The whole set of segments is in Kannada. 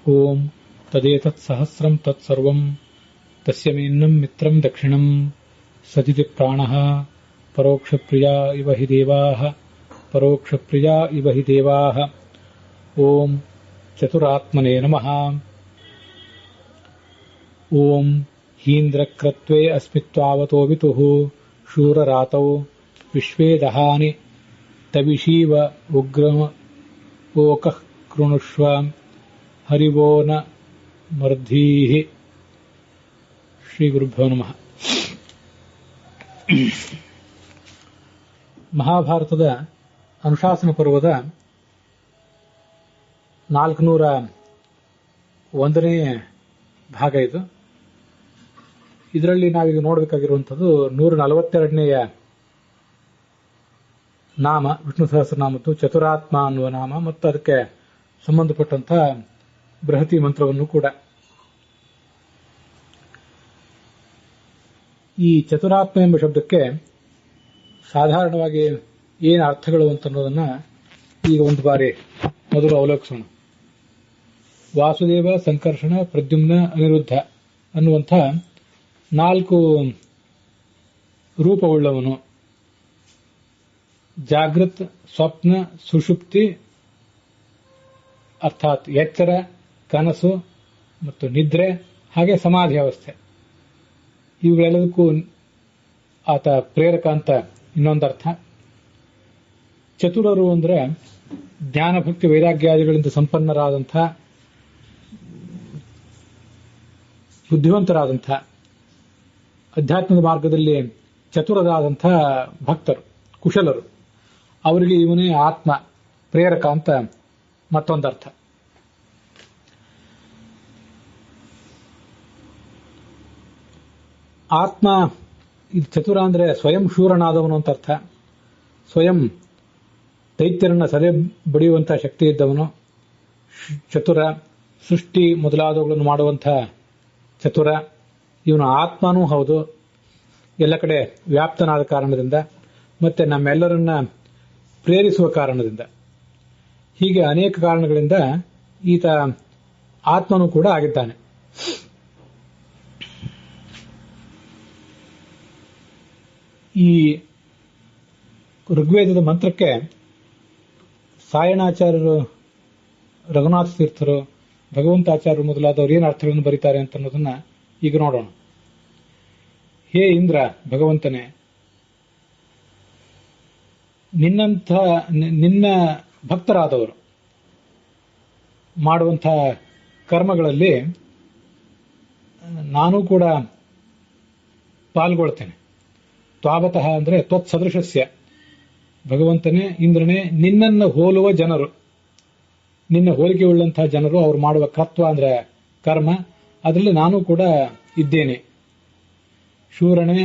ಓಂ ತದೇತತ್ ಸಹಸ್ರಂ ತತ್ಸರ್ವಂ ತಸ್ಯ ಮೇನ್ನಂ ಮಿತ್ರಂ ದಕ್ಷಿಣಂ ಸದಿತಿ ಪ್ರಾಣಃ ಪರೋಕ್ಷಪ್ರಿಯಾ ಇವ ಹಿ ದೇವಾಃ ಪರೋಕ್ಷಪ್ರಿಯಾ ಇವ ಹಿ ದೇವಾಃ. ಓಂ ಚತುರಾತ್ಮನೇ ನಮಃ. ಓಂ ಹೀಂದ್ರಕ್ರತ್ವೇ ಅಸ್ಮಿತ್ವಾವತೋ ವಿತುಃ ಶೂರರಾತೌ ವಿಶ್ವೇ ದಹಾನಿ ತವಿಷೀವ ಉಗ್ರಂ ಓಕಃ ಕೃಣುಷ್ವ ಹರಿವೋ ನ ಮರ್ಧೀಃ. ಶ್ರೀ ಗುರುಭ್ಯೋ ನಮಃ. ಮಹಾಭಾರತದ ಅನುಶಾಸನ ಪರ್ವದ 401ನೇ ಭಾಗ ಇದು. ಇದರಲ್ಲಿ ನಾವೀಗ ನೋಡಬೇಕಾಗಿರುವಂಥದ್ದು 142ನೇ ನಾಮ, ವಿಷ್ಣು ಸಹಸ್ರನಾಮದ್ದು ಚತುರಾತ್ಮ ಅನ್ನುವ ನಾಮ ಮತ್ತು ಅದಕ್ಕೆ ಸಂಬಂಧಪಟ್ಟಂಥ ಬೃಹತಿ ಮಂತ್ರವನ್ನು ಕೂಡ. ಈ ಚತುರಾತ್ಮ ಎಂಬ ಶಬ್ದಕ್ಕೆ ಸಾಧಾರಣವಾಗಿ ಏನು ಅರ್ಥಗಳು ಅಂತನ್ನೋದನ್ನ ಈಗ ಒಂದು ಬಾರಿ ಮೊದಲು ಅವಲೋಕಿಸೋಣ. ವಾಸುದೇವ, ಸಂಕರ್ಷಣ, ಪ್ರದ್ಯುಮ್ನ, ಅನಿರುದ್ಧ ಅನ್ನುವಂಥ 4 ರೂಪವುಳ್ಳವನು. ಜಾಗೃತ್, ಸ್ವಪ್ನ, ಸುಷುಪ್ತಿ ಅರ್ಥಾತ್ ಎಚ್ಚರ, ಕನಸು ಮತ್ತು ನಿದ್ರೆ, ಹಾಗೆ ಸಮಾಧಿ ಅವಸ್ಥೆ. ಇವುಗಳೆಲ್ಲದಕ್ಕೂ ಆತ ಪ್ರೇರಕ ಅಂತ ಇನ್ನೊಂದರ್ಥ. ಚತುರರು ಅಂದರೆ ಜ್ಞಾನ, ಭಕ್ತಿ, ವೈರಾಗ್ಯಾದಿಗಳಿಂದ ಸಂಪನ್ನರಾದಂಥ, ಬುದ್ಧಿವಂತರಾದಂಥ, ಅಧ್ಯಾತ್ಮದ ಮಾರ್ಗದಲ್ಲಿ ಚತುರರಾದಂಥ ಭಕ್ತರು, ಕುಶಲರು. ಅವರಿಗೆ ಇವನೇ ಆತ್ಮ ಪ್ರೇರಕ ಅಂತ ಮತ್ತೊಂದರ್ಥ. ಆತ್ಮ ಇದು ಚತುರ ಅಂದರೆ ಸ್ವಯಂ ಶೂರನಾದವನು ಅಂತ ಅರ್ಥ. ಸ್ವಯಂ ದೈತ್ಯರನ್ನ ಸದೆ ಬಡಿಯುವಂಥ ಶಕ್ತಿ ಇದ್ದವನು ಚತುರ. ಸೃಷ್ಟಿ ಮೊದಲಾದವುಗಳನ್ನು ಮಾಡುವಂಥ ಚತುರ. ಇವನು ಆತ್ಮನೂ ಹೌದು, ಎಲ್ಲ ಕಡೆ ವ್ಯಾಪ್ತನಾದ ಕಾರಣದಿಂದ, ಮತ್ತೆ ನಮ್ಮೆಲ್ಲರನ್ನ ಪ್ರೇರಿಸುವ ಕಾರಣದಿಂದ. ಹೀಗೆ ಅನೇಕ ಕಾರಣಗಳಿಂದ ಈತ ಆತ್ಮನೂ ಕೂಡ ಆಗಿದ್ದಾನೆ. ಈ ಋಗ್ವೇದದ ಮಂತ್ರಕ್ಕೆ ಸಾಯಣಾಚಾರ್ಯರು, ರಘುನಾಥ ತೀರ್ಥರು, ಭಗವಂತಾಚಾರ್ಯರು ಮೊದಲಾದವರು ಏನು ಅರ್ಥಗಳನ್ನು ಬರೀತಾರೆ ಅಂತ ಅನ್ನೋದನ್ನ ಈಗ ನೋಡೋಣ. ಹೇ ಇಂದ್ರ, ಭಗವಂತನೇ, ನಿನ್ನ ಭಕ್ತರಾದವರು ಮಾಡುವಂಥ ಕರ್ಮಗಳಲ್ಲಿ ನಾನು ಕೂಡ ಪಾಲ್ಗೊಳ್ತೇನೆ. ತ್ವಾವತಃ ಅಂದರೆ ತ್ವತ್ಸದೃಶಸ್ಯ, ಭಗವಂತನೇ, ಇಂದ್ರನೇ, ನಿನ್ನನ್ನು ಹೋಲುವ ಜನರು, ನಿನ್ನ ಹೋಲಿಕೆ ಉಳ್ಳಂತಹ ಜನರು ಅವರು ಮಾಡುವ ಕರ್ತ್ವ ಅಂದ್ರೆ ಕರ್ಮ, ಅದರಲ್ಲಿ ನಾನು ಕೂಡ ಇದ್ದೇನೆ. ಶೂರನೇ,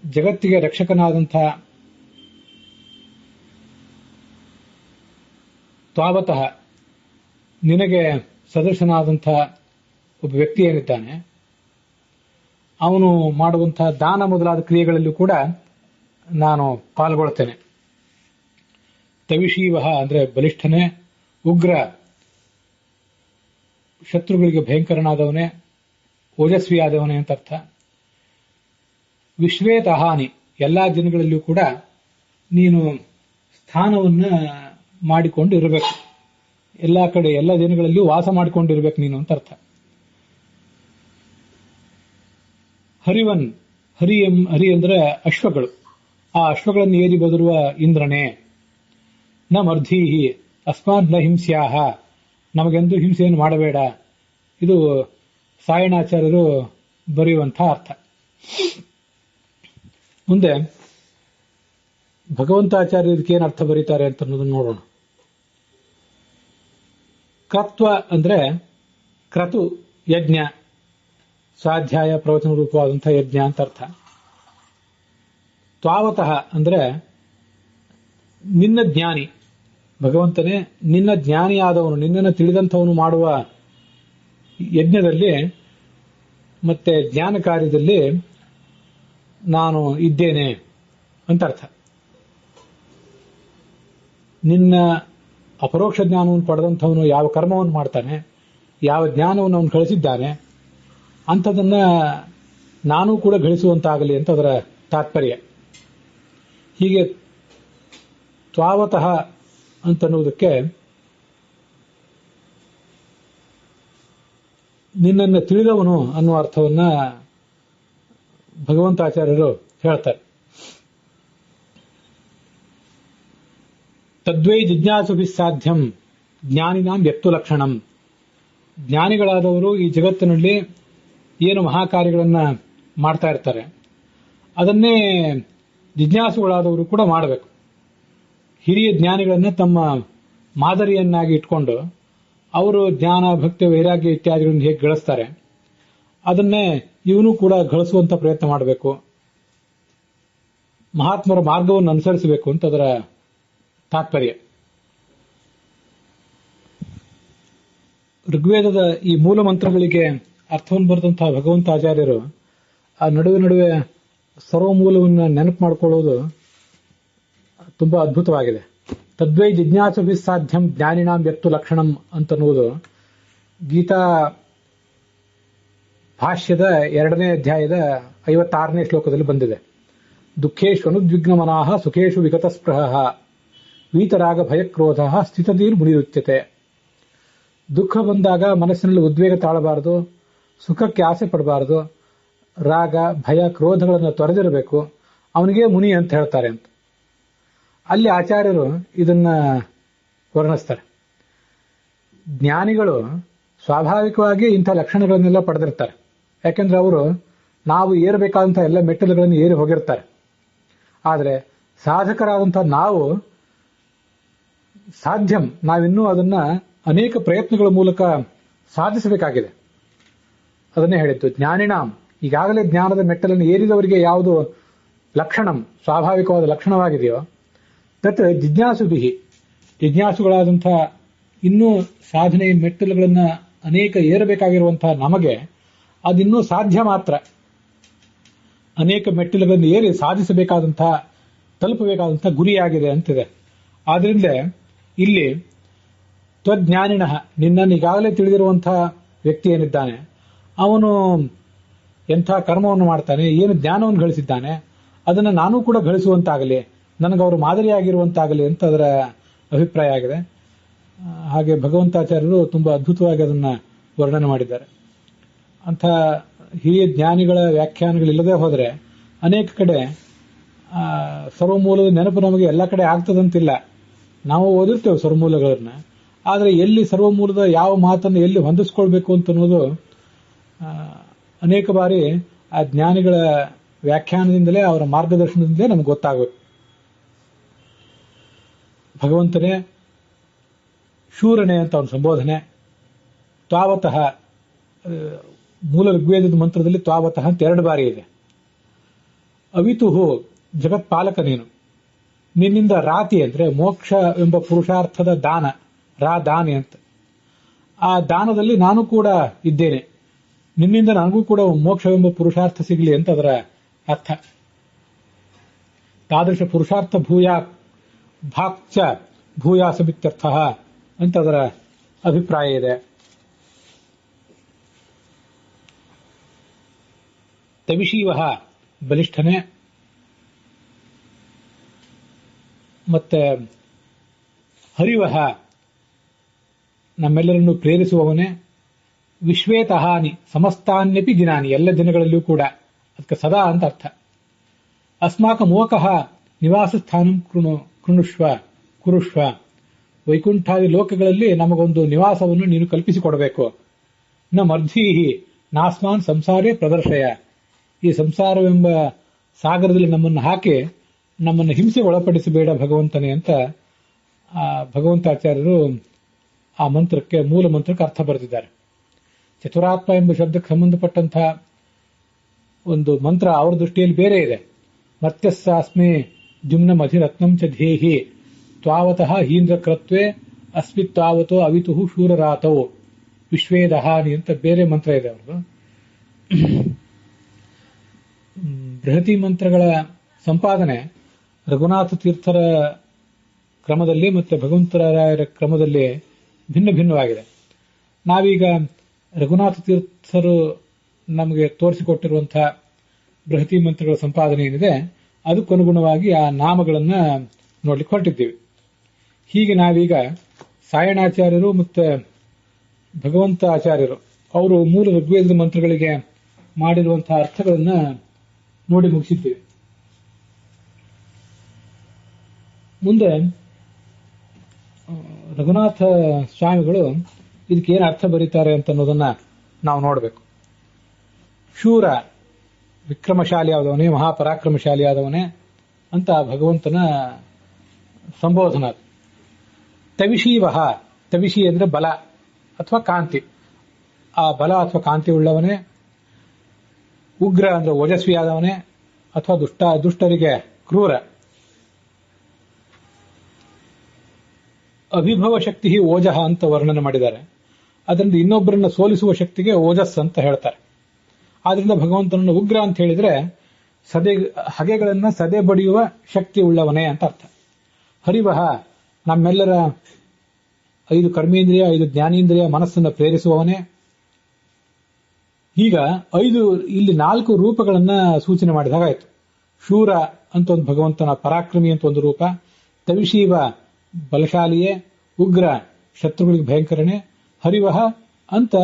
ಜಗತ್ತಿಗೆ ರಕ್ಷಕನಾದಂಥ ತ್ವಾವತಃ ನಿನಗೆ ಸದೃಶನಾದಂಥ ಒಬ್ಬ ವ್ಯಕ್ತಿ ಏನಿದ್ದಾನೆ, ಅವನು ಮಾಡುವಂತಹ ದಾನ ಮೊದಲಾದ ಕ್ರಿಯೆಗಳಲ್ಲೂ ಕೂಡ ನಾನು ಪಾಲ್ಗೊಳ್ತೇನೆ. ತವಿಷೀವಹ ಅಂದ್ರೆ ಬಲಿಷ್ಠನೇ, ಉಗ್ರ, ಶತ್ರುಗಳಿಗೆ ಭಯಂಕರನಾದವನೇ, ಓಜಸ್ವಿಯಾದವನೇ ಅಂತ ಅರ್ಥ. ವಿಶ್ವೇತಹಾನಿ, ಎಲ್ಲಾ ಜನಗಳಲ್ಲೂ ಕೂಡ ನೀನು ಸ್ಥಾನವನ್ನ ಮಾಡಿಕೊಂಡು ಇರಬೇಕು. ಎಲ್ಲಾ ಕಡೆ ಎಲ್ಲ ಜನಗಳಲ್ಲಿಯೂ ವಾಸ ಮಾಡಿಕೊಂಡಿರ್ಬೇಕು ನೀನು ಅಂತ ಅರ್ಥ. ಹರಿವನ್, ಹರಿ ಅಂದ್ರೆ ಅಶ್ವಗಳು. ಆ ಅಶ್ವಗಳನ್ನು ಏರಿ ಬದರುವ ಇಂದ್ರನೇ. ನ ಮರ್ಧೀಹಿ ಅಸ್ಮಾತ್ ನ ಹಿಂಸ್ಯಾಹ, ನಮಗೆಂದು ಹಿಂಸೆಯನ್ನು ಮಾಡಬೇಡ. ಇದು ಸಾಯಣಾಚಾರ್ಯರು ಬರೆಯುವಂಥ ಅರ್ಥ. ಮುಂದೆ ಭಗವಂತಾಚಾರ್ಯರು ಇದಕ್ಕೇನು ಅರ್ಥ ಬರೀತಾರೆ ಅಂತ ಅನ್ನೋದನ್ನು ನೋಡೋಣ. ಕ್ರತ್ವ ಅಂದ್ರೆ ಕ್ರತು ಯಜ್ಞ, ಸ್ವಾಧ್ಯಾಯ ಪ್ರವಚನ ರೂಪವಾದಂತಹ ಯಜ್ಞ ಅಂತ ಅರ್ಥ. ತ್ವಾವತಃ ಅಂದ್ರೆ ನಿನ್ನ ಜ್ಞಾನಿ, ಭಗವಂತನೇ ನಿನ್ನ ಜ್ಞಾನಿಯಾದವನು, ನಿನ್ನನ್ನು ತಿಳಿದಂಥವನು ಮಾಡುವ ಯಜ್ಞದಲ್ಲಿ ಮತ್ತೆ ಜ್ಞಾನ ಕಾರ್ಯದಲ್ಲಿ ನಾನು ಇದ್ದೇನೆ ಅಂತ ಅರ್ಥ. ನಿನ್ನ ಅಪರೋಕ್ಷ ಜ್ಞಾನವನ್ನು ಪಡೆದಂಥವನು ಯಾವ ಕರ್ಮವನ್ನು ಮಾಡ್ತಾನೆ ಯಾವ ಜ್ಞಾನವನ್ನು ಅವನು ಗಳಿಸಿದ್ದಾನೆ ಅಂಥದನ್ನ ನಾನೂ ಕೂಡ ಗಳಿಸುವಂತಾಗಲಿ ಅಂತ ಅದರ ತಾತ್ಪರ್ಯ. ಹೀಗೆ ತ್ವಾವತಃ ಅಂತನ್ನುವುದಕ್ಕೆ ನಿನ್ನನ್ನು ತಿಳಿದವನು ಅನ್ನುವ ಅರ್ಥವನ್ನ ಭಗವಂತಾಚಾರ್ಯರು ಹೇಳ್ತಾರೆ. ತದ್ವೈ ಜಿಜ್ಞಾಸುಭಿ ಸಾಧ್ಯಂ ಜ್ಞಾನಿನಾಂ ವ್ಯಕ್ತು ಲಕ್ಷಣಂ. ಜ್ಞಾನಿಗಳಾದವರು ಈ ಜಗತ್ತಿನಲ್ಲಿ ಏನು ಮಹಾಕಾರ್ಯಗಳನ್ನ ಮಾಡ್ತಾ ಇರ್ತಾರೆ ಅದನ್ನೇ ಜಿಜ್ಞಾಸುಗಳಾದವರು ಕೂಡ ಮಾಡಬೇಕು. ಹಿರಿಯ ಜ್ಞಾನಿಗಳನ್ನ ತಮ್ಮ ಮಾದರಿಯನ್ನಾಗಿ ಇಟ್ಕೊಂಡು ಅವರು ಜ್ಞಾನ ಭಕ್ತಿ ವೈರಾಗ್ಯ ಇತ್ಯಾದಿಗಳನ್ನು ಹೇಗೆ ಗಳಿಸ್ತಾರೆ ಅದನ್ನೇ ಇವನು ಕೂಡ ಗಳಿಸುವಂತ ಪ್ರಯತ್ನ ಮಾಡಬೇಕು. ಮಹಾತ್ಮರ ಮಾರ್ಗವನ್ನು ಅನುಸರಿಸಬೇಕು ಅಂತ ಅದರ ತಾತ್ಪರ್ಯ. ಋಗ್ವೇದದ ಈ ಮೂಲ ಮಂತ್ರಗಳಿಗೆ ಅರ್ಥವನ್ನು ಬರೆದಂತಹ ಭಗವಂತಾಚಾರ್ಯರು ಆ ನಡುವೆ ಸರ್ವಮೂಲವನ್ನು ನೆನಪು ಮಾಡಿಕೊಳ್ಳುವುದು ತುಂಬಾ ಅದ್ಭುತವಾಗಿದೆ. ತದ್ವೈ ಜಿಜ್ಞಾಸುಭಿ ಸಾಧ್ಯಂ ಜ್ಞಾನಿನಾಂ ವ್ಯಕ್ತು ಲಕ್ಷಣಂ ಅಂತನ್ನುವುದು ಗೀತಾ ಭಾಷ್ಯದ 2ನೇ ಅಧ್ಯಾಯದ 56ನೇ ಶ್ಲೋಕದಲ್ಲಿ ಬಂದಿದೆ. ದುಃಖೇಶು ಅನುದ್ವಿಗ್ನಮನಾಃ ಸುಖೇಶು ವಿಗತಸ್ಪೃಹಃ ವೀತರಾಗ ಭಯಕ್ರೋಧ ಸ್ಥಿತಧೀರ್ ಮುನಿರುಚ್ಯತೆ. ದುಃಖ ಬಂದಾಗ ಮನಸ್ಸಿನಲ್ಲಿ ಉದ್ವೇಗ ತಾಳಬಾರದು, ಸುಖಕ್ಕೆ ಆಸೆ ಪಡಬಾರದು, ರಾಗ ಭಯ ಕ್ರೋಧಗಳನ್ನು ತೊರೆದಿರಬೇಕು, ಅವನಿಗೆ ಮುನಿ ಅಂತ ಹೇಳ್ತಾರೆ ಅಂತ ಅಲ್ಲಿ ಆಚಾರ್ಯರು ಇದನ್ನ ವರ್ಣಿಸ್ತಾರೆ. ಜ್ಞಾನಿಗಳು ಸ್ವಾಭಾವಿಕವಾಗಿ ಇಂಥ ಲಕ್ಷಣಗಳನ್ನೆಲ್ಲ ಪಡೆದಿರ್ತಾರೆ. ಯಾಕೆಂದ್ರೆ ಅವರು ನಾವು ಏರಬೇಕಾದಂತಹ ಎಲ್ಲ ಮೆಟ್ಟಲುಗಳನ್ನು ಏರಿ ಹೋಗಿರ್ತಾರೆ. ಆದರೆ ಸಾಧಕರಾದಂತಹ ನಾವು ನಾವಿನ್ನೂ ಅದನ್ನ ಅನೇಕ ಪ್ರಯತ್ನಗಳ ಮೂಲಕ ಸಾಧಿಸಬೇಕಾಗಿದೆ. ಅದನ್ನೇ ಹೇಳಿದ್ದು ಜ್ಞಾನಿನಾಂ. ಈಗಾಗಲೇ ಜ್ಞಾನದ ಮೆಟ್ಟಲನ್ನು ಏರಿದವರಿಗೆ ಯಾವುದು ಲಕ್ಷಣಂ ಸ್ವಾಭಾವಿಕವಾದ ಲಕ್ಷಣವಾಗಿದೆಯೋ ತತ್ ಜಿಜ್ಞಾಸುಭಿ, ಜಿಜ್ಞಾಸುಗಳಾದಂತಹ ಇನ್ನೂ ಸಾಧನೆ ಮೆಟ್ಟಲುಗಳನ್ನ ಅನೇಕ ಏರಬೇಕಾಗಿರುವಂತಹ ನಮಗೆ ಅದಿನ್ನೂ ಸಾಧ್ಯ ಮಾತ್ರ. ಅನೇಕ ಮೆಟ್ಟಿಲುಗಳನ್ನು ಏರಿ ಸಾಧಿಸಬೇಕಾದಂತಹ ತಲುಪಬೇಕಾದಂತಹ ಗುರಿಯಾಗಿದೆ ಅಂತಿದೆ. ಆದ್ರಿಂದ ಇಲ್ಲಿ ತ್ವಜ್ಞಾನಿನಃ, ನಿನ್ನನ್ನು ಈಗಾಗಲೇ ತಿಳಿದಿರುವಂತಹ ವ್ಯಕ್ತಿ ಏನಿದ್ದಾನೆ ಅವನು ಎಂಥ ಕರ್ಮವನ್ನು ಮಾಡ್ತಾನೆ, ಏನು ಜ್ಞಾನವನ್ನು ಗಳಿಸಿದ್ದಾನೆ ಅದನ್ನು ನಾನೂ ಕೂಡ ಗಳಿಸುವಂತಾಗಲಿ, ನನಗವರು ಮಾದರಿಯಾಗಿರುವಂತಾಗಲಿ ಅಂತ ಅದರ ಅಭಿಪ್ರಾಯ ಆಗಿದೆ. ಹಾಗೆ ಭಗವಂತಾಚಾರ್ಯರು ತುಂಬಾ ಅದ್ಭುತವಾಗಿ ಅದನ್ನ ವರ್ಣನೆ ಮಾಡಿದ್ದಾರೆ. ಅಂಥ ಹಿರಿಯ ಜ್ಞಾನಿಗಳ ವ್ಯಾಖ್ಯಾನಗಳಿಲ್ಲದೆ ಹೋದರೆ ಅನೇಕ ಕಡೆ ಸರ್ವಮೂಲದ ನೆನಪು ನಮಗೆ ಎಲ್ಲ ಕಡೆ ಆಗ್ತದಂತಿಲ್ಲ. ನಾವು ಓದಿರ್ತೇವೆ ಸರ್ವಮೂಲಗಳನ್ನ, ಆದರೆ ಎಲ್ಲಿ ಸರ್ವಮೂಲದ ಯಾವ ಮಾತನ್ನು ಎಲ್ಲಿ ಹೊಂದಿಸ್ಕೊಳ್ಬೇಕು ಅಂತ ಅನ್ನೋದು ಅನೇಕ ಬಾರಿ ಆ ಜ್ಞಾನಿಗಳ ವ್ಯಾಖ್ಯಾನದಿಂದಲೇ ಅವರ ಮಾರ್ಗದರ್ಶನದಿಂದಲೇ ನಮ್ಗೆ ಗೊತ್ತಾಗಬೇಕು. ಭಗವಂತನೇ ಶೂರನೇ ಅಂತ ಅವನ ಸಂಬೋಧನೆ. ತ್ವಾವತಃ ಮೂಲ ಋಗ್ವೇದದ ಮಂತ್ರದಲ್ಲಿ ತ್ವಾವತಃ ಅಂತ 2 ಬಾರಿ ಇದೆ. ಅವಿತುಹು ಜಗತ್ಪಾಲಕ ನೀನು, ನಿನ್ನಿಂದ ರಾತಿ ಅಂದ್ರೆ ಮೋಕ್ಷ ಎಂಬ ಪುರುಷಾರ್ಥದ ದಾನ, ದಾನಿ ಅಂತ. ಆ ದಾನದಲ್ಲಿ ನಾನು ಕೂಡ ಇದ್ದೇನೆ, ನಿನ್ನಿಂದ ನನಗೂ ಕೂಡ ಮೋಕ್ಷವೆಂಬ ಪುರುಷಾರ್ಥ ಸಿಗಲಿ ಅಂತ ಅದರ ಅರ್ಥ. ತಾದೃಶ ಪುರುಷಾರ್ಥ ಭಾಕ್ಚ ಭೂಯಾಸಮಿತ್ಯರ್ಥ ಅಂತ ಅದರ ಅಭಿಪ್ರಾಯ ಇದೆ. ತವಿಶೀವಃ ಬಲಿಷ್ಠನೇ, ಮತ್ತೆ ಹರಿವಃ ನಮ್ಮೆಲ್ಲರನ್ನು ಪ್ರೇರಿಸುವವನೇ, ವಿಶ್ವೇತಹಾನಿ ಸಮಸ್ತಾನ್ಯಪಿ ದಿನಾನಿ ಎಲ್ಲ ದಿನಗಳಲ್ಲಿಯೂ ಕೂಡ, ಅದಕ್ಕೆ ಸದಾ ಅಂತ ಅರ್ಥ. ಅಸ್ಮಾಕ ಮೋಕಃ ನಿವಾಸ ಸ್ಥಾನಂ ಕುರುಷ್ವ, ವೈಕುಂಠಾದಿ ಲೋಕಗಳಲ್ಲಿ ನಮಗೊಂದು ನಿವಾಸವನ್ನು ನೀನು ಕಲ್ಪಿಸಿಕೊಡಬೇಕು. ನ ಮರ್ಧೀಹಿ ನಾಸ್ಮಾನ್ ಸಂಸಾರೇ ಪ್ರದರ್ಶಯ, ಈ ಸಂಸಾರವೆಂಬ ಸಾಗರದಲ್ಲಿ ನಮ್ಮನ್ನು ಹಾಕಿ ನಮ್ಮನ್ನು ಹಿಂಸೆ ಒಳಪಡಿಸಬೇಡ ಭಗವಂತನೇ ಅಂತ ಭಗವಂತಾಚಾರ್ಯರು ಆ ಮಂತ್ರಕ್ಕೆ, ಮೂಲ ಮಂತ್ರಕ್ಕೆ ಅರ್ಥ ಬರೆದಿದ್ದಾರೆ. ಚತುರಾತ್ಮ ಎಂಬ ಶಬ್ದಕ್ಕೆ ಸಂಬಂಧಪಟ್ಟಂತಹ ಒಂದು ಮಂತ್ರ ಅವರ ದೃಷ್ಟಿಯಲ್ಲಿ ಬೇರೆ ಇದೆ. ಮರ್ತ್ಯಸ್ಸಾಸ್ಮಿ ಜುಮ್ನ ಮಧಿರತ್ನಂ ಚ ಧ್ಯೇಹಿ ತ್ವಾವತಃ ಹೀಂದ್ರಕೃತ್ವೇ ಅಸ್ಮಿತ್ವಾವತೋ ಅವಿತುಹು ಶೂರರಾತೋ ವಿಶ್ವೇದಹಾನಿ ಅಂತ ಬೇರೆ ಮಂತ್ರ ಇದೆ ಅವ್ರದ್ದು. ಬೃಹತಿ ಮಂತ್ರಗಳ ಸಂಪಾದನೆ ರಘುನಾಥ ತೀರ್ಥರ ಕ್ರಮದಲ್ಲಿ ಮತ್ತೆ ಭಗವಂತರಾಯರ ಕ್ರಮದಲ್ಲಿ ಭಿನ್ನವಾಗಿದೆ. ನಾವೀಗ ರಘುನಾಥ ತೀರ್ಥರು ನಮಗೆ ತೋರಿಸಿಕೊಟ್ಟಿರುವಂತಹ ಬೃಹತಿ ಮಂತ್ರಗಳ ಸಂಪಾದನೆ ಏನಿದೆ ಅದಕ್ಕನುಗುಣವಾಗಿ ಆ ನಾಮಗಳನ್ನು ನೋಡ್ಲಿಕ್ಕೆ ಹೊರಟಿದ್ದೀವಿ. ಹೀಗೆ ನಾವೀಗ ಸಾಯಣಾಚಾರ್ಯರು ಮತ್ತು ಭಗವಂತ ಆಚಾರ್ಯರು ಅವರು ಮೂಲ ಋಗ್ವೇದದ ಮಂತ್ರಗಳಿಗೆ ಮಾಡಿರುವಂತಹ ಅರ್ಥಗಳನ್ನು ನೋಡಿ ಮುಗಿಸಿದ್ದೀವಿ. ಮುಂದೆ ರಘುನಾಥ ಸ್ವಾಮಿಗಳು ಇದಕ್ಕೇನು ಅರ್ಥ ಬರೀತಾರೆ ಅಂತ ಅನ್ನೋದನ್ನ ನಾವು ನೋಡಬೇಕು. ಶೂರ ವಿಕ್ರಮಶಾಲಿ ಆದವನೇ, ಮಹಾಪರಾಕ್ರಮಶಾಲಿ ಆದವನೇ ಅಂತ ಭಗವಂತನ ಸಂಬೋಧನ. ತವಿಶೀವಹ, ತವಿಶಿ ಅಂದ್ರೆ ಬಲ ಅಥವಾ ಕಾಂತಿ, ಆ ಬಲ ಅಥವಾ ಕಾಂತಿ ಉಳ್ಳವನೇ. ಉಗ್ರ ಅಂದ್ರೆ ಓಜಸ್ವಿ ಆದವನೇ ಅಥವಾ ದುಷ್ಟರಿಗೆ ಕ್ರೂರ. ಅವಿಭವ ಶಕ್ತಿ ಓಜಃ ಅಂತ ವರ್ಣನೆ ಮಾಡಿದ್ದಾರೆ. ಅದರಿಂದ ಇನ್ನೊಬ್ಬರನ್ನ ಸೋಲಿಸುವ ಶಕ್ತಿಗೆ ಓಜಸ್ ಅಂತ ಹೇಳ್ತಾರೆ. ಆದ್ರಿಂದ ಭಗವಂತನನ್ನು ಉಗ್ರ ಅಂತ ಹೇಳಿದ್ರೆ ಹಗೆಗಳನ್ನ ಸದೆ ಬಡಿಯುವ ಶಕ್ತಿ ಉಳ್ಳವನೇ ಅಂತ ಅರ್ಥ. ಹರಿವಹ, ನಮ್ಮೆಲ್ಲರ 5 ಕರ್ಮೇಂದ್ರಿಯ, 5 ಜ್ಞಾನೇಂದ್ರಿಯ, ಮನಸ್ಸನ್ನು ಪ್ರೇರಿಸುವವನೇ. ಈಗ ಇಲ್ಲಿ 4 ರೂಪಗಳನ್ನ ಸೂಚನೆ ಮಾಡಿದಾಗಾಯ್ತು. ಶೂರ ಅಂತ ಒಂದು ಭಗವಂತನ ಪರಾಕ್ರಮಿ ಅಂತ ಒಂದು ರೂಪ, ತವಿಶೀವ ಬಲಶಾಲಿಯೇ, ಉಗ್ರ ಶತ್ರುಗಳಿಗೆ ಭಯಂಕರನೇ, ಹರಿವಹ ಅಂತ